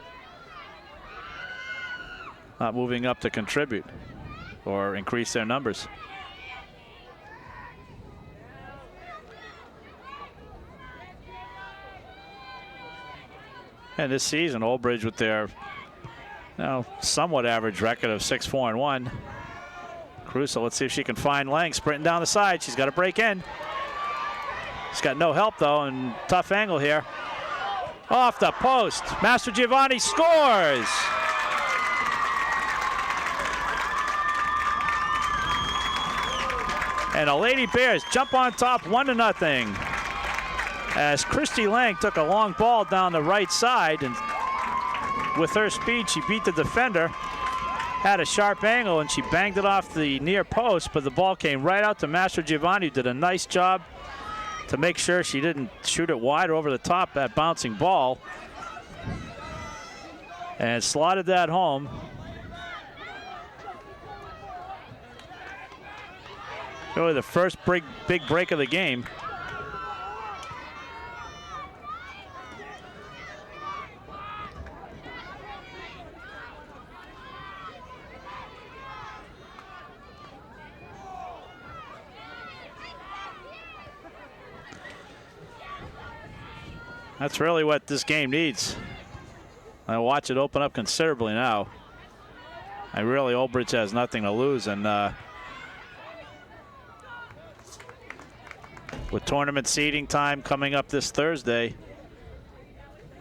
Not moving up to contribute or increase their numbers. And this season, Old Bridge with their somewhat average record of 6-4-1. Caruso, let's see if she can find Lang sprinting down the side. She's got to break in. She's got no help though, and tough angle here. Off the post, Master Giovanni scores. And the Lady Bears jump on top 1-0. As Christy Lang took a long ball down the right side, and with her speed, she beat the defender. Had a sharp angle and she banged it off the near post, but the ball came right out to Master Giovanni, who did a nice job to make sure she didn't shoot it wide over the top, that bouncing ball, and slotted that home. Really the first big break of the game. That's really what this game needs. I watch it open up considerably now. Old Bridge has nothing to lose, and with tournament seeding time coming up this Thursday,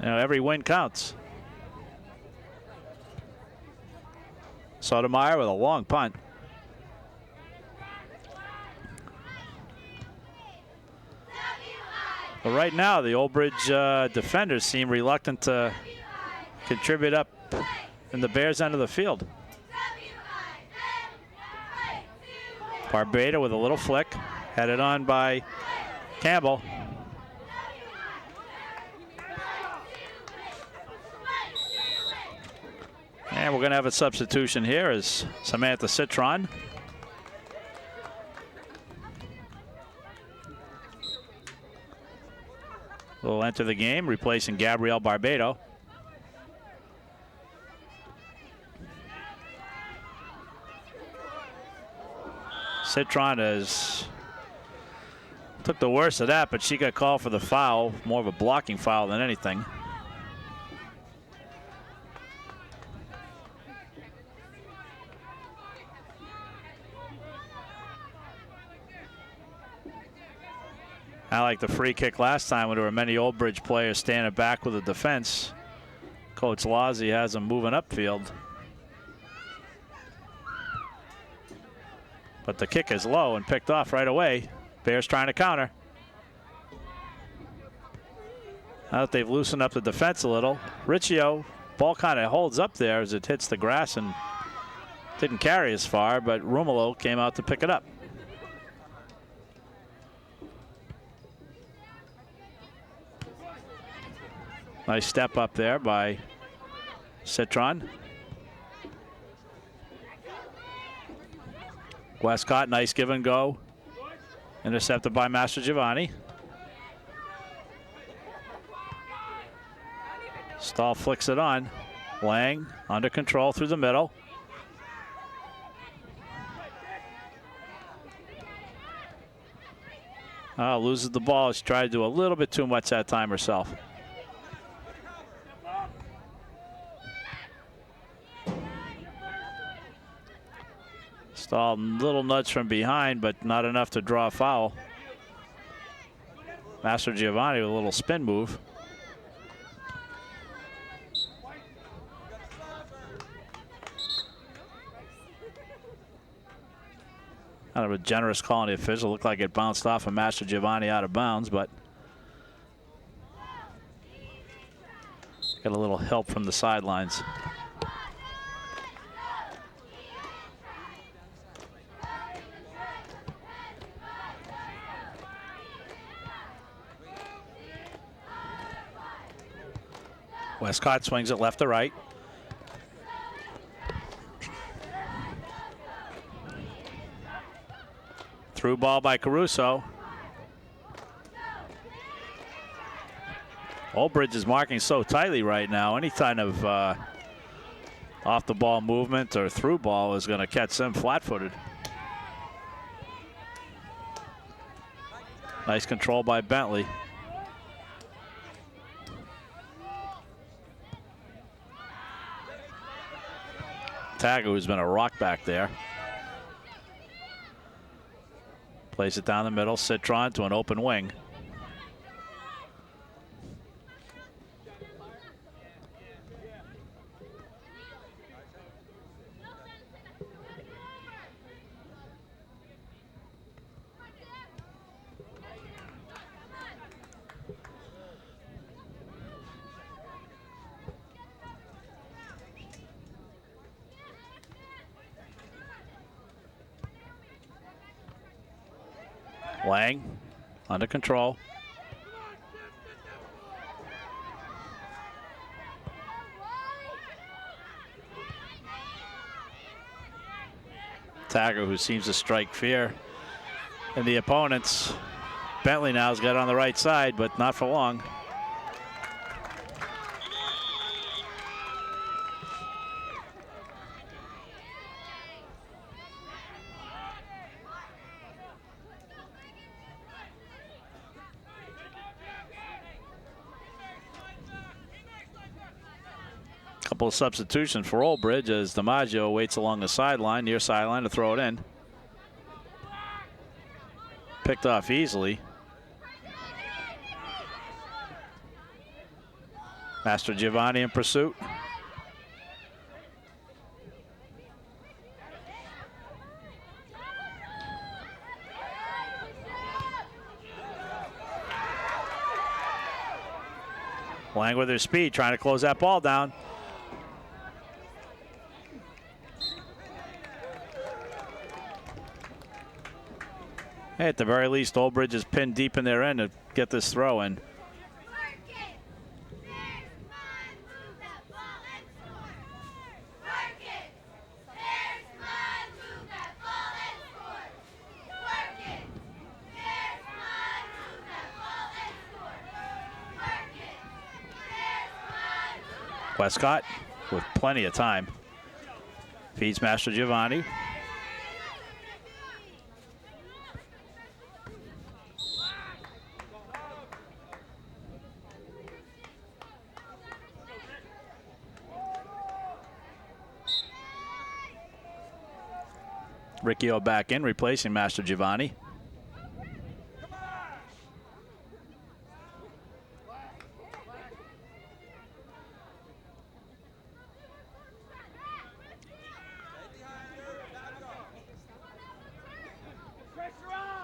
every win counts. Sotomayor with a long punt. But right now, the Old Bridge defenders seem reluctant to contribute up in the Bears' end of the field. Barbado with a little flick, headed on by Campbell. And we're going to have a substitution here as Samantha Citron will enter the game, replacing Gabrielle Barbado. Citron took the worst of that, but she got called for the foul, more of a blocking foul than anything. I like the free kick last time when there were many Old Bridge players standing back with the defense. Coach Lozzie has them moving upfield. But the kick is low and picked off right away. Bears trying to counter. Now that they've loosened up the defense a little, Riccio, ball kind of holds up there as it hits the grass and didn't carry as far, but Rumelo came out to pick it up. Nice step up there by Citron. Westcott, nice give and go. Intercepted by Master Giovanni. Stahl flicks it on. Lang under control through the middle. Loses the ball. She tried to do a little bit too much that time herself. Stahl, little nudge from behind, but not enough to draw a foul. Master Giovanni with a little spin move. Kind of a generous call on the official. Looked like it bounced off of Master Giovanni out of bounds, but got a little help from the sidelines. Westcott swings it left to right. Through ball by Caruso. Old Bridge is marking so tightly right now. Any kind of off the ball movement or through ball is going to catch them flat-footed. Nice control by Bentley. Tagger, who's been a rock back there. Plays it down the middle. Citron to an open wing. Lang under control. Tagger, who seems to strike fear in the opponents. Bentley now has got it on the right side, but not for long. Couple of substitutions for Old Bridge as DiMaggio waits along the sideline, near sideline, to throw it in. Picked off easily. Master Giovanni in pursuit. Lang with her speed, trying to close that ball down. Hey, at the very least, Old Bridge is pinned deep in their end to get this throw in. Westcott with plenty of time. Feeds Master Giovanni. Riccio back in, replacing Master Giovanni.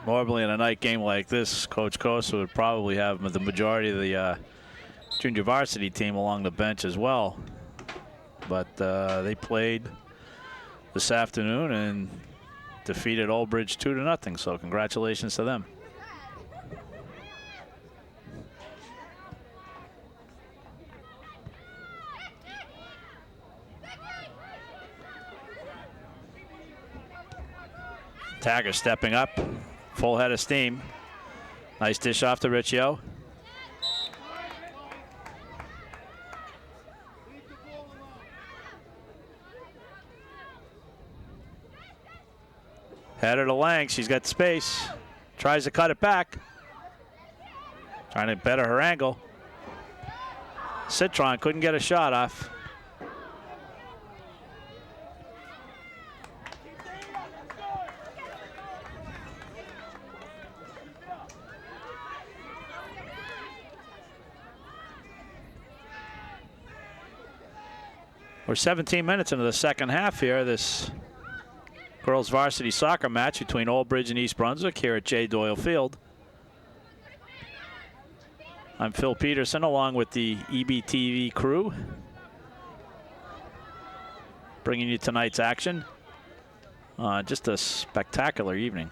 Normally in a night game like this, Coach Costa would probably have the majority of the junior varsity team along the bench as well. But they played this afternoon and defeated Old Bridge 2-0, so congratulations to them. Tagger stepping up, full head of steam. Nice dish off to Riccio. Header to Lang, she's got space. Tries to cut it back. Trying to better her angle. Citron couldn't get a shot off. We're 17 minutes into the second half here. This girls varsity soccer match between Old Bridge and East Brunswick here at J. Doyle Field. I'm Phil Peterson along with the EBTV crew, bringing you tonight's action. Just a spectacular evening.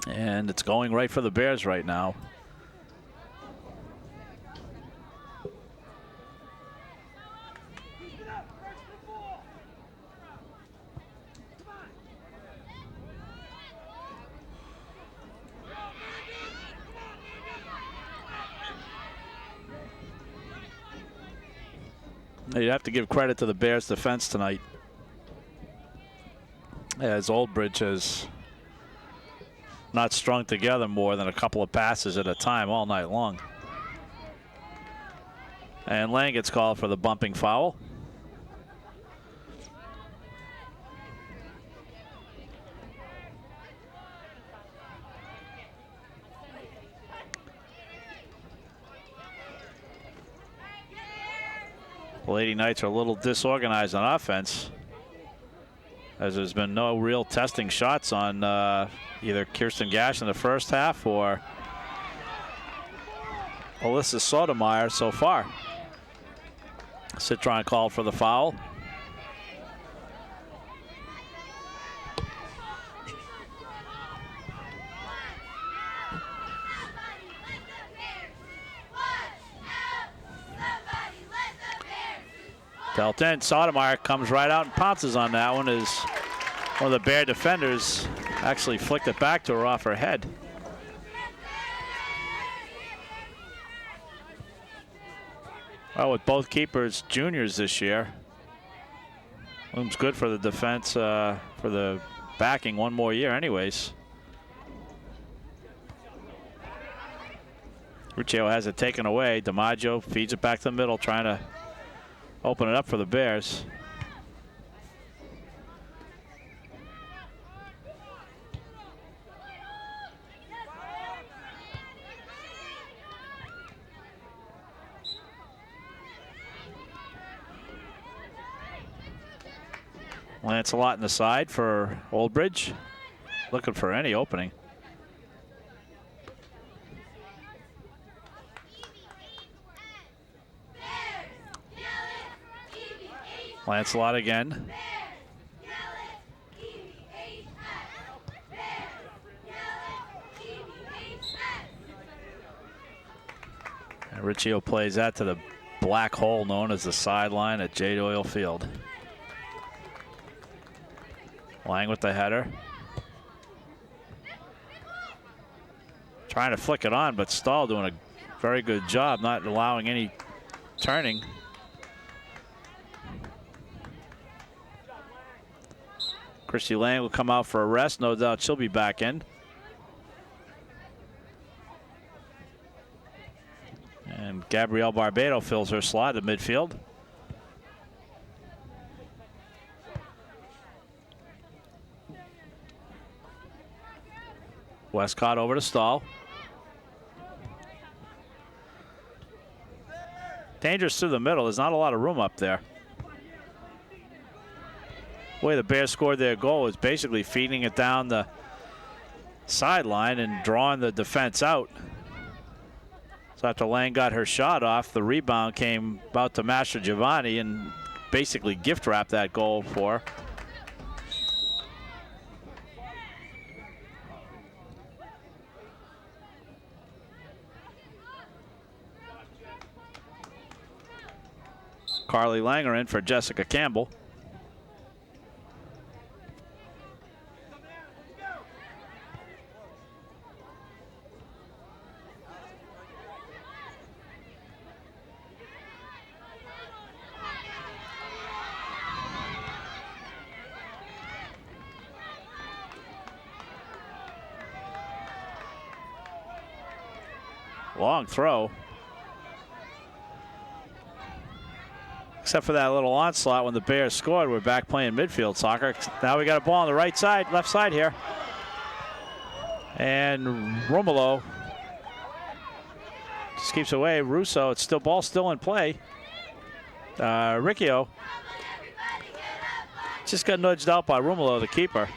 And it's going right for the Bears right now. You'd have to give credit to the Bears defense tonight, as Old Bridge has not strung together more than a couple of passes at a time all night long. And Lang gets called for the bumping foul. The Lady Knights are a little disorganized on offense, as there's been no real testing shots on either Kirsten Gash in the first half or Alyssa Sotomayor so far. Citron called for the foul. Dealt in. Sotomayor comes right out and pounces on that one as one of the Bear defenders actually flicked it back to her off her head. Well, with both keepers juniors this year, looms good for the defense, for the backing one more year anyways. Riccio has it taken away. DiMaggio feeds it back to the middle, trying to open it up for the Bears. Lancelot in the side for Old Bridge, looking for any opening. Lancelot again. And Riccio plays that to the black hole known as the sideline at J. Doyle Field. Lang with the header. Trying to flick it on, but Stahl doing a very good job not allowing any turning. Christy Lang will come out for a rest. No doubt she'll be back in. And Gabrielle Barbado fills her slot at midfield. Westcott over to Stahl. Dangerous through the middle. There's not a lot of room up there. The way the Bears scored their goal is basically feeding it down the sideline and drawing the defense out. So after Lang got her shot off, the rebound came out to Master Giovanni and basically gift wrapped that goal for her. Carly Langer in for Jessica Campbell. Long throw. Except for that little onslaught when the Bears scored, we're back playing midfield soccer. Now we got a ball on the right side, left side here. And Romulo just keeps away. Russo, it's still ball still in play. Riccio just got nudged out by Romulo, the keeper.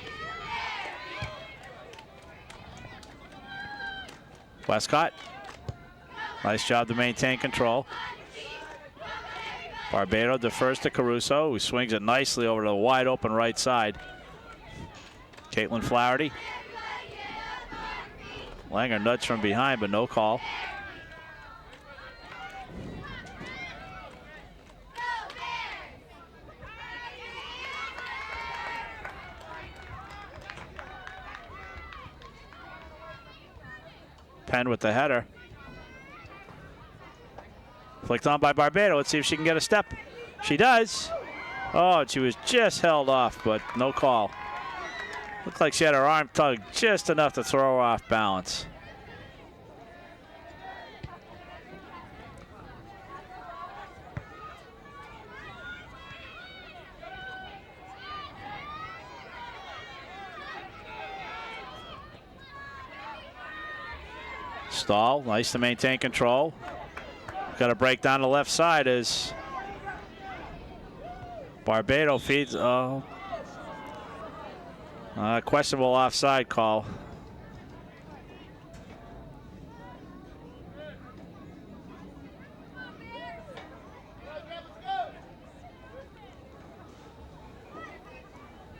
Westcott, nice job to maintain control. Barbado defers to Caruso, who swings it nicely over to the wide open right side. Caitlin Flaherty. Langer nudged from behind, but no call. Penn with the header. Flicked on by Barbado. Let's see if she can get a step. She does. Oh, she was just held off, but no call. Looked like she had her arm tugged just enough to throw her off balance. Stahl, nice to maintain control. Got to break down the left side as Barbado feeds. Questionable offside call.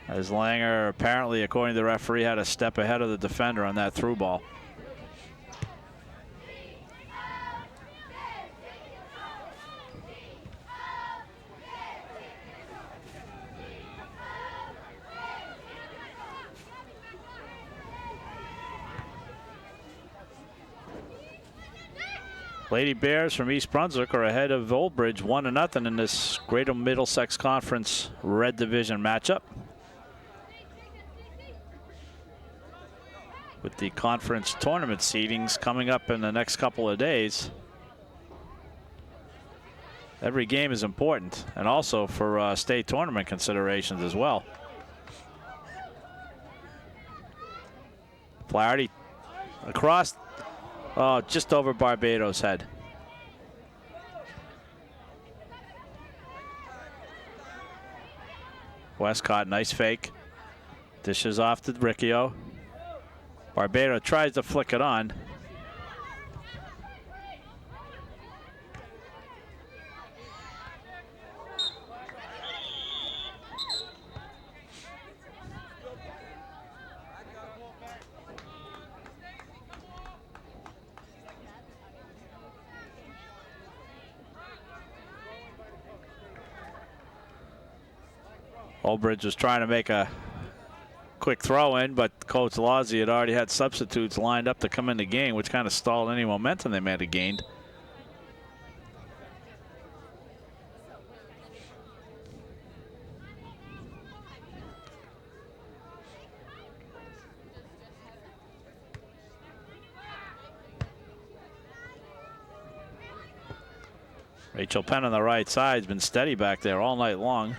As Langer apparently, according to the referee, had a step ahead of the defender on that through ball. Lady Bears from East Brunswick are ahead of Old Bridge 1-0 in this Greater Middlesex Conference Red Division matchup. With the conference tournament seedings coming up in the next couple of days. Every game is important, and also for state tournament considerations as well. Flaherty across. Oh, just over Barbado's head. Westcott, nice fake. Dishes off to Riccio. Barbado tries to flick it on. Old Bridge was trying to make a quick throw in, but Coach Lawsey had already had substitutes lined up to come in the game, which kind of stalled any momentum they might have gained. Rachel Penn on the right side has been steady back there all night long.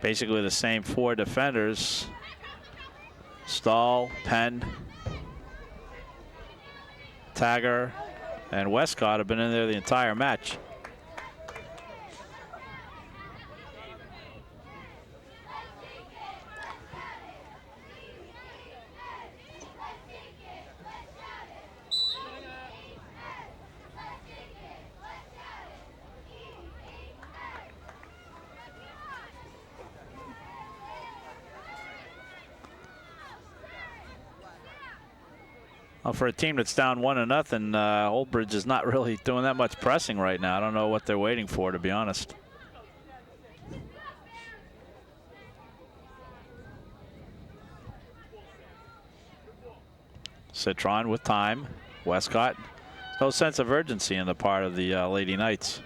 Basically the same 4 defenders. Stahl, Penn, Tagger, and Westcott have been in there the entire match. Well, for a team that's down 1-0, Old Bridge is not really doing that much pressing right now. I don't know what they're waiting for, to be honest. Citron with time. Westcott. No sense of urgency on the part of the Lady Knights.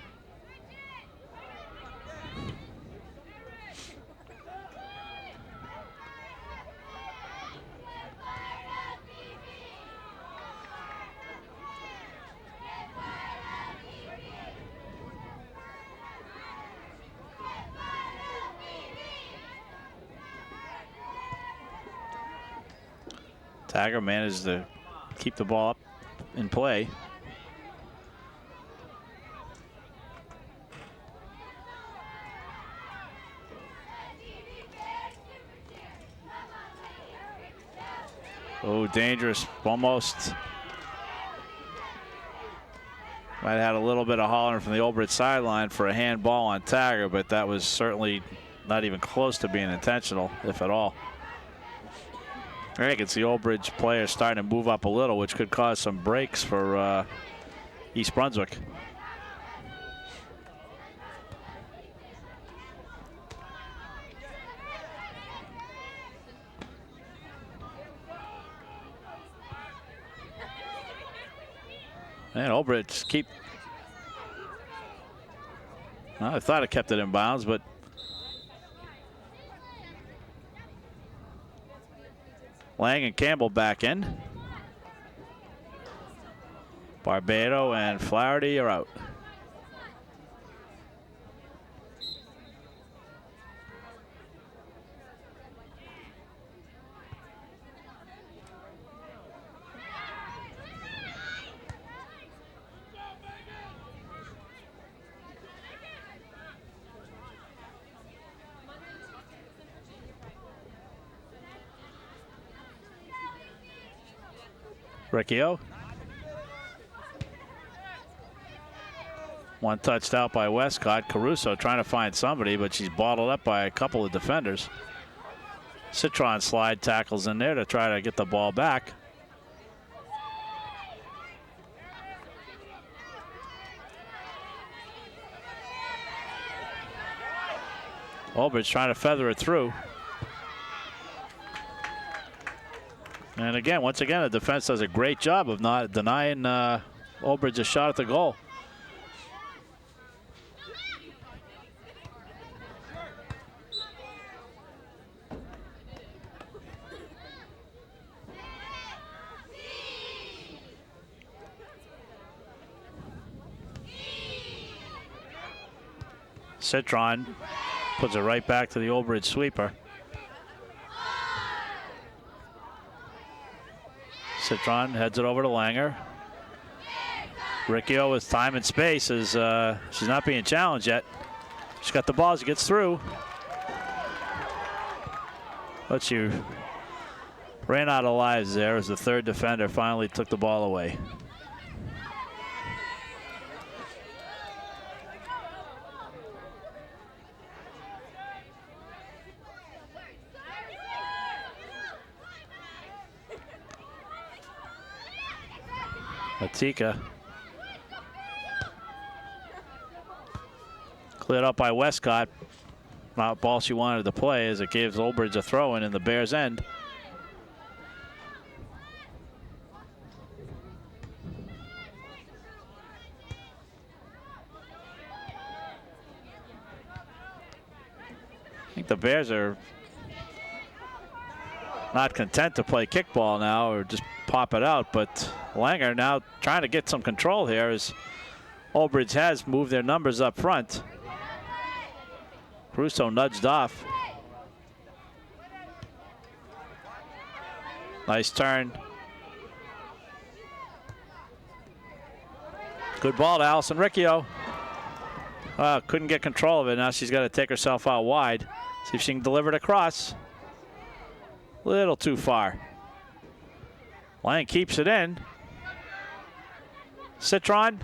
Tagger managed to keep the ball up in play. Oh, dangerous, almost. Might have had a little bit of hollering from the Old Bridge sideline for a handball on Tagger, but that was certainly not even close to being intentional, if at all. I think it's the Old Bridge players starting to move up a little, which could cause some breaks for East Brunswick. And Old Bridge keep. Well, I thought it kept it in bounds, but Lang and Campbell back in. Barbado and Flaherty are out. Riccio. One touched out by Westcott. Caruso trying to find somebody, but she's bottled up by a couple of defenders. Citron slide tackles in there to try to get the ball back. Old Bridge trying to feather it through. And again, once again, the defense does a great job of not denying Old Bridge a shot at the goal. Citron puts it right back to the Old Bridge sweeper. Citron heads it over to Langer. Riccio with time and space as she's not being challenged yet. She's got the ball as she gets through. But she ran out of lives there as the third defender finally took the ball away. Matika cleared up by Westcott. Not ball she wanted to play as it gives Old Bridge a throw in the Bears' end. I think the Bears are not content to play kickball now or just pop it out, but Langer now trying to get some control here as Old Bridge has moved their numbers up front. Caruso nudged off. Nice turn. Good ball to Allison Riccio. Couldn't get control of it. Now she's got to take herself out wide. See if she can deliver it across. Little too far. Lang keeps it in. Citron.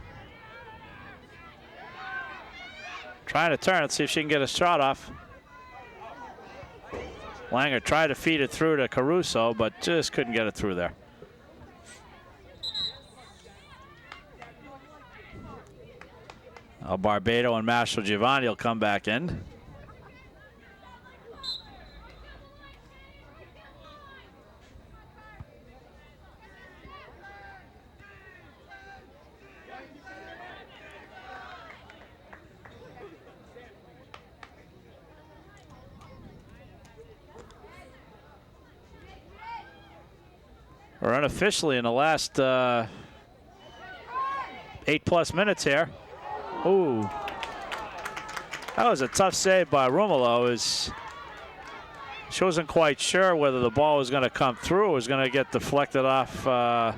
Trying to turn. Let's see if she can get a shot off. Langer tried to feed it through to Caruso, but just couldn't get it through there. Barbado and Mastro Giovanni will come back in. We're unofficially in the last 8+ minutes here. Ooh, that was a tough save by Rumolo. She wasn't quite sure whether the ball was going to come through or was going to get deflected off the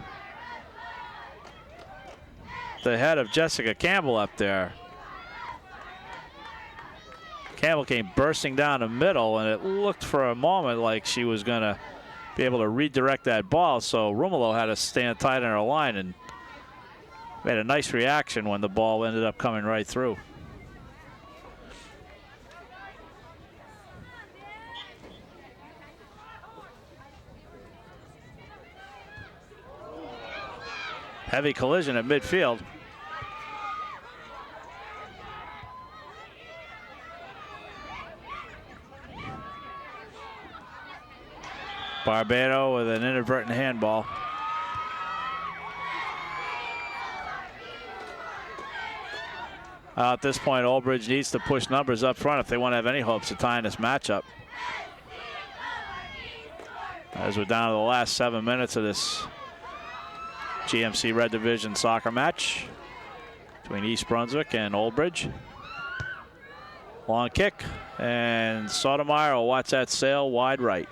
head of Jessica Campbell up there. Campbell came bursting down the middle, and it looked for a moment like she was going to be able to redirect that ball, so Rumolo had to stand tight in her line and made a nice reaction when the ball ended up coming right through. Heavy collision at midfield. Barbado with an inadvertent handball. At this point, Old Bridge needs to push numbers up front if they want to have any hopes of tying this matchup. As we're down to the last 7 minutes of this GMC Red Division soccer match between East Brunswick and Old Bridge. Long kick, and Sotomayor will watch that sail wide right.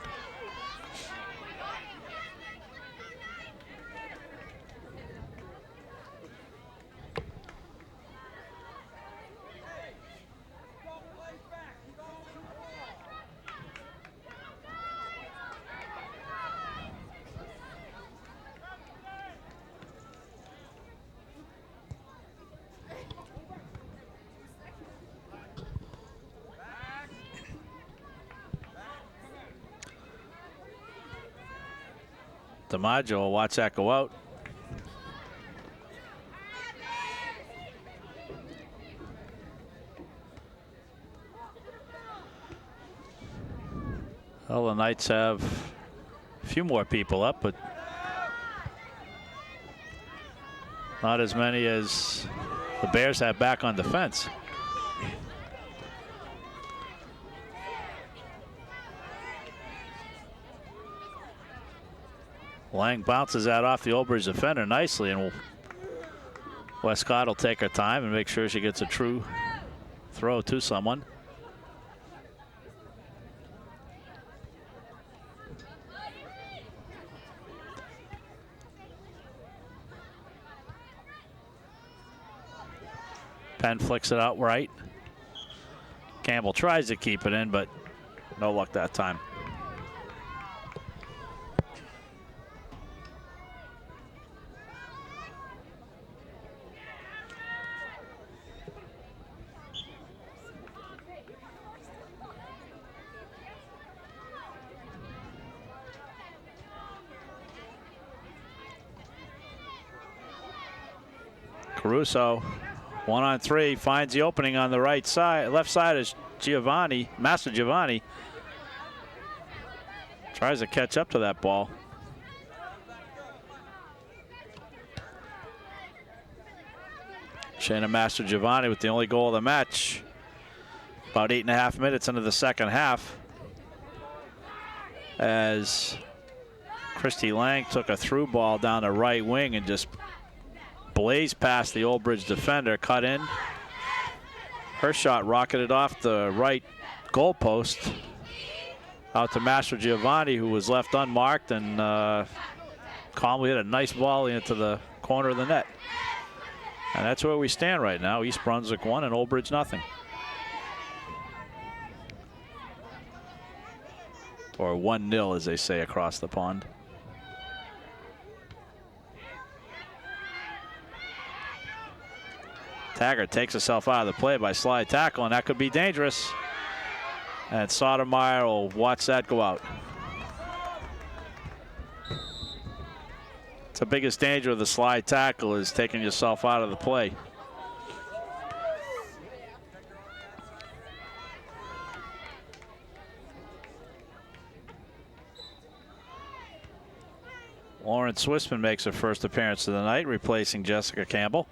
DiMaggio will watch that go out. Well, the Knights have a few more people up, but not as many as the Bears have back on defense. Lang bounces that off the Old Bridge defender nicely, and Westcott will take her time and make sure she gets a true throw to someone. Penn flicks it out right. Campbell tries to keep it in, but no luck that time. Caruso, 1-on-3, finds the opening on the right side. Left side is Giovanni, Master Giovanni. Tries to catch up to that ball. Shayna Master Giovanni with the only goal of the match. About 8.5 minutes into the second half, as Christy Lang took a through ball down the right wing and just blazed past the Old Bridge defender, cut in. Her shot rocketed off the right goal post out to Master Giovanni, who was left unmarked, and calmly hit a nice volley into the corner of the net. And that's where we stand right now. East Brunswick 1 and Old Bridge nothing. Or 1-0, as they say across the pond. Taggart takes herself out of the play by slide tackle, and that could be dangerous. And Sotomayor will watch that go out. It's the biggest danger of the slide tackle, is taking yourself out of the play. Lauren Swissman makes her first appearance of the night, replacing Jessica Campbell.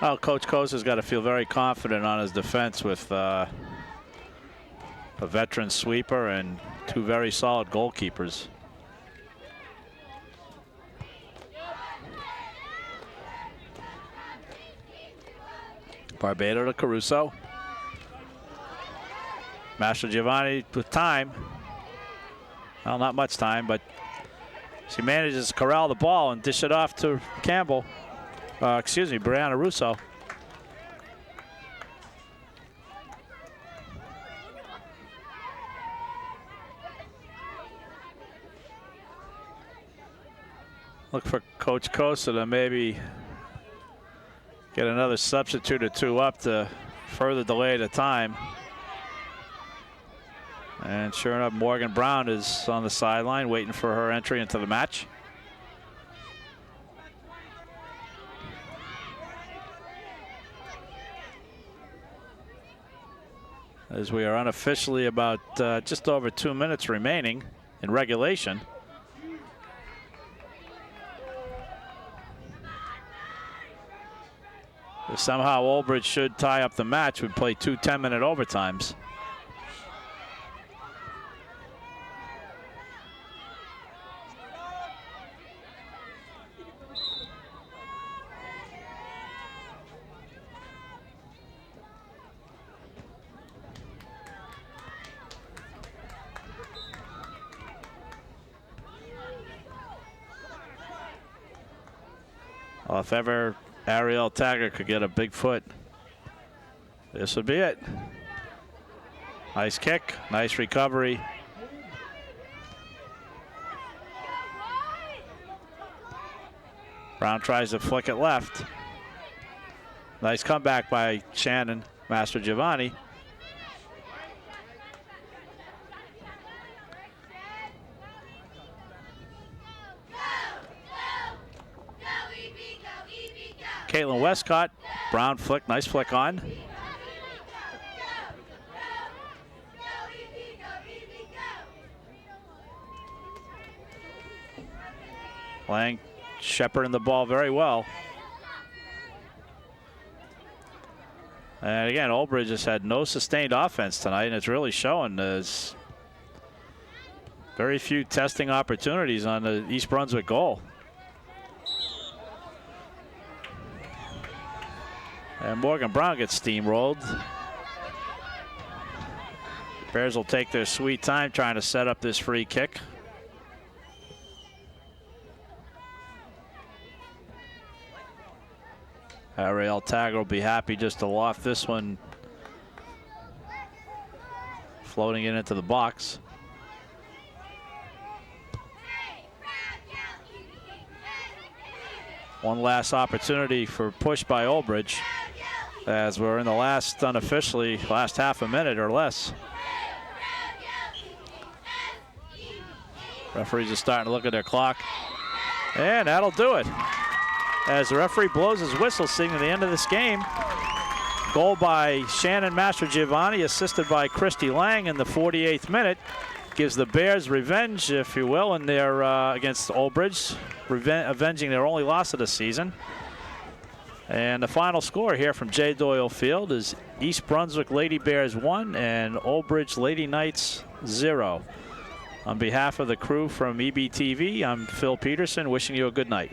Well, Coach Kosa's got to feel very confident on his defense with a veteran sweeper and two very solid goalkeepers. Barbado to Caruso. Master Giovanni with time. Well, not much time, but she manages to corral the ball and dish it off to Campbell. Excuse me, Brianna Russo. Look for Coach Kosa to maybe get another substitute or two up to further delay the time. And sure enough, Morgan Brown is on the sideline waiting for her entry into the match. As we are unofficially about just over 2 minutes remaining in regulation. If somehow Old Bridge should tie up the match, we'd play 2 10-minute overtimes. Well, if ever Ariel Taggart could get a big foot, this would be it. Nice kick, nice recovery. Brown tries to flick it left. Nice comeback by Shannon, Master Giovanni. Caitlin Westcott, Brown flick, nice flick on. Lang shepherding the ball very well. And again, Old Bridge has had no sustained offense tonight, and it's really showing. There's very few testing opportunities on the East Brunswick goal. And Morgan Brown gets steamrolled. Bears will take their sweet time trying to set up this free kick. Ariel Taggart will be happy just to loft this one, floating it into the box. One last opportunity for push by Old Bridge, as we're in the last, unofficially, last half a minute or less. Referees are starting to look at their clock. And that'll do it. As the referee blows his whistle, signaling the end of this game. Goal by Shannon Mastrogiovanni, assisted by Christy Lang in the 48th minute. Gives the Bears revenge, if you will, in their against Old Bridge, avenging their only loss of the season. And the final score here from J. Doyle Field is East Brunswick Lady Bears 1 and Old Bridge Lady Knights 0. On behalf of the crew from EBTV, I'm Phil Peterson, wishing you a good night.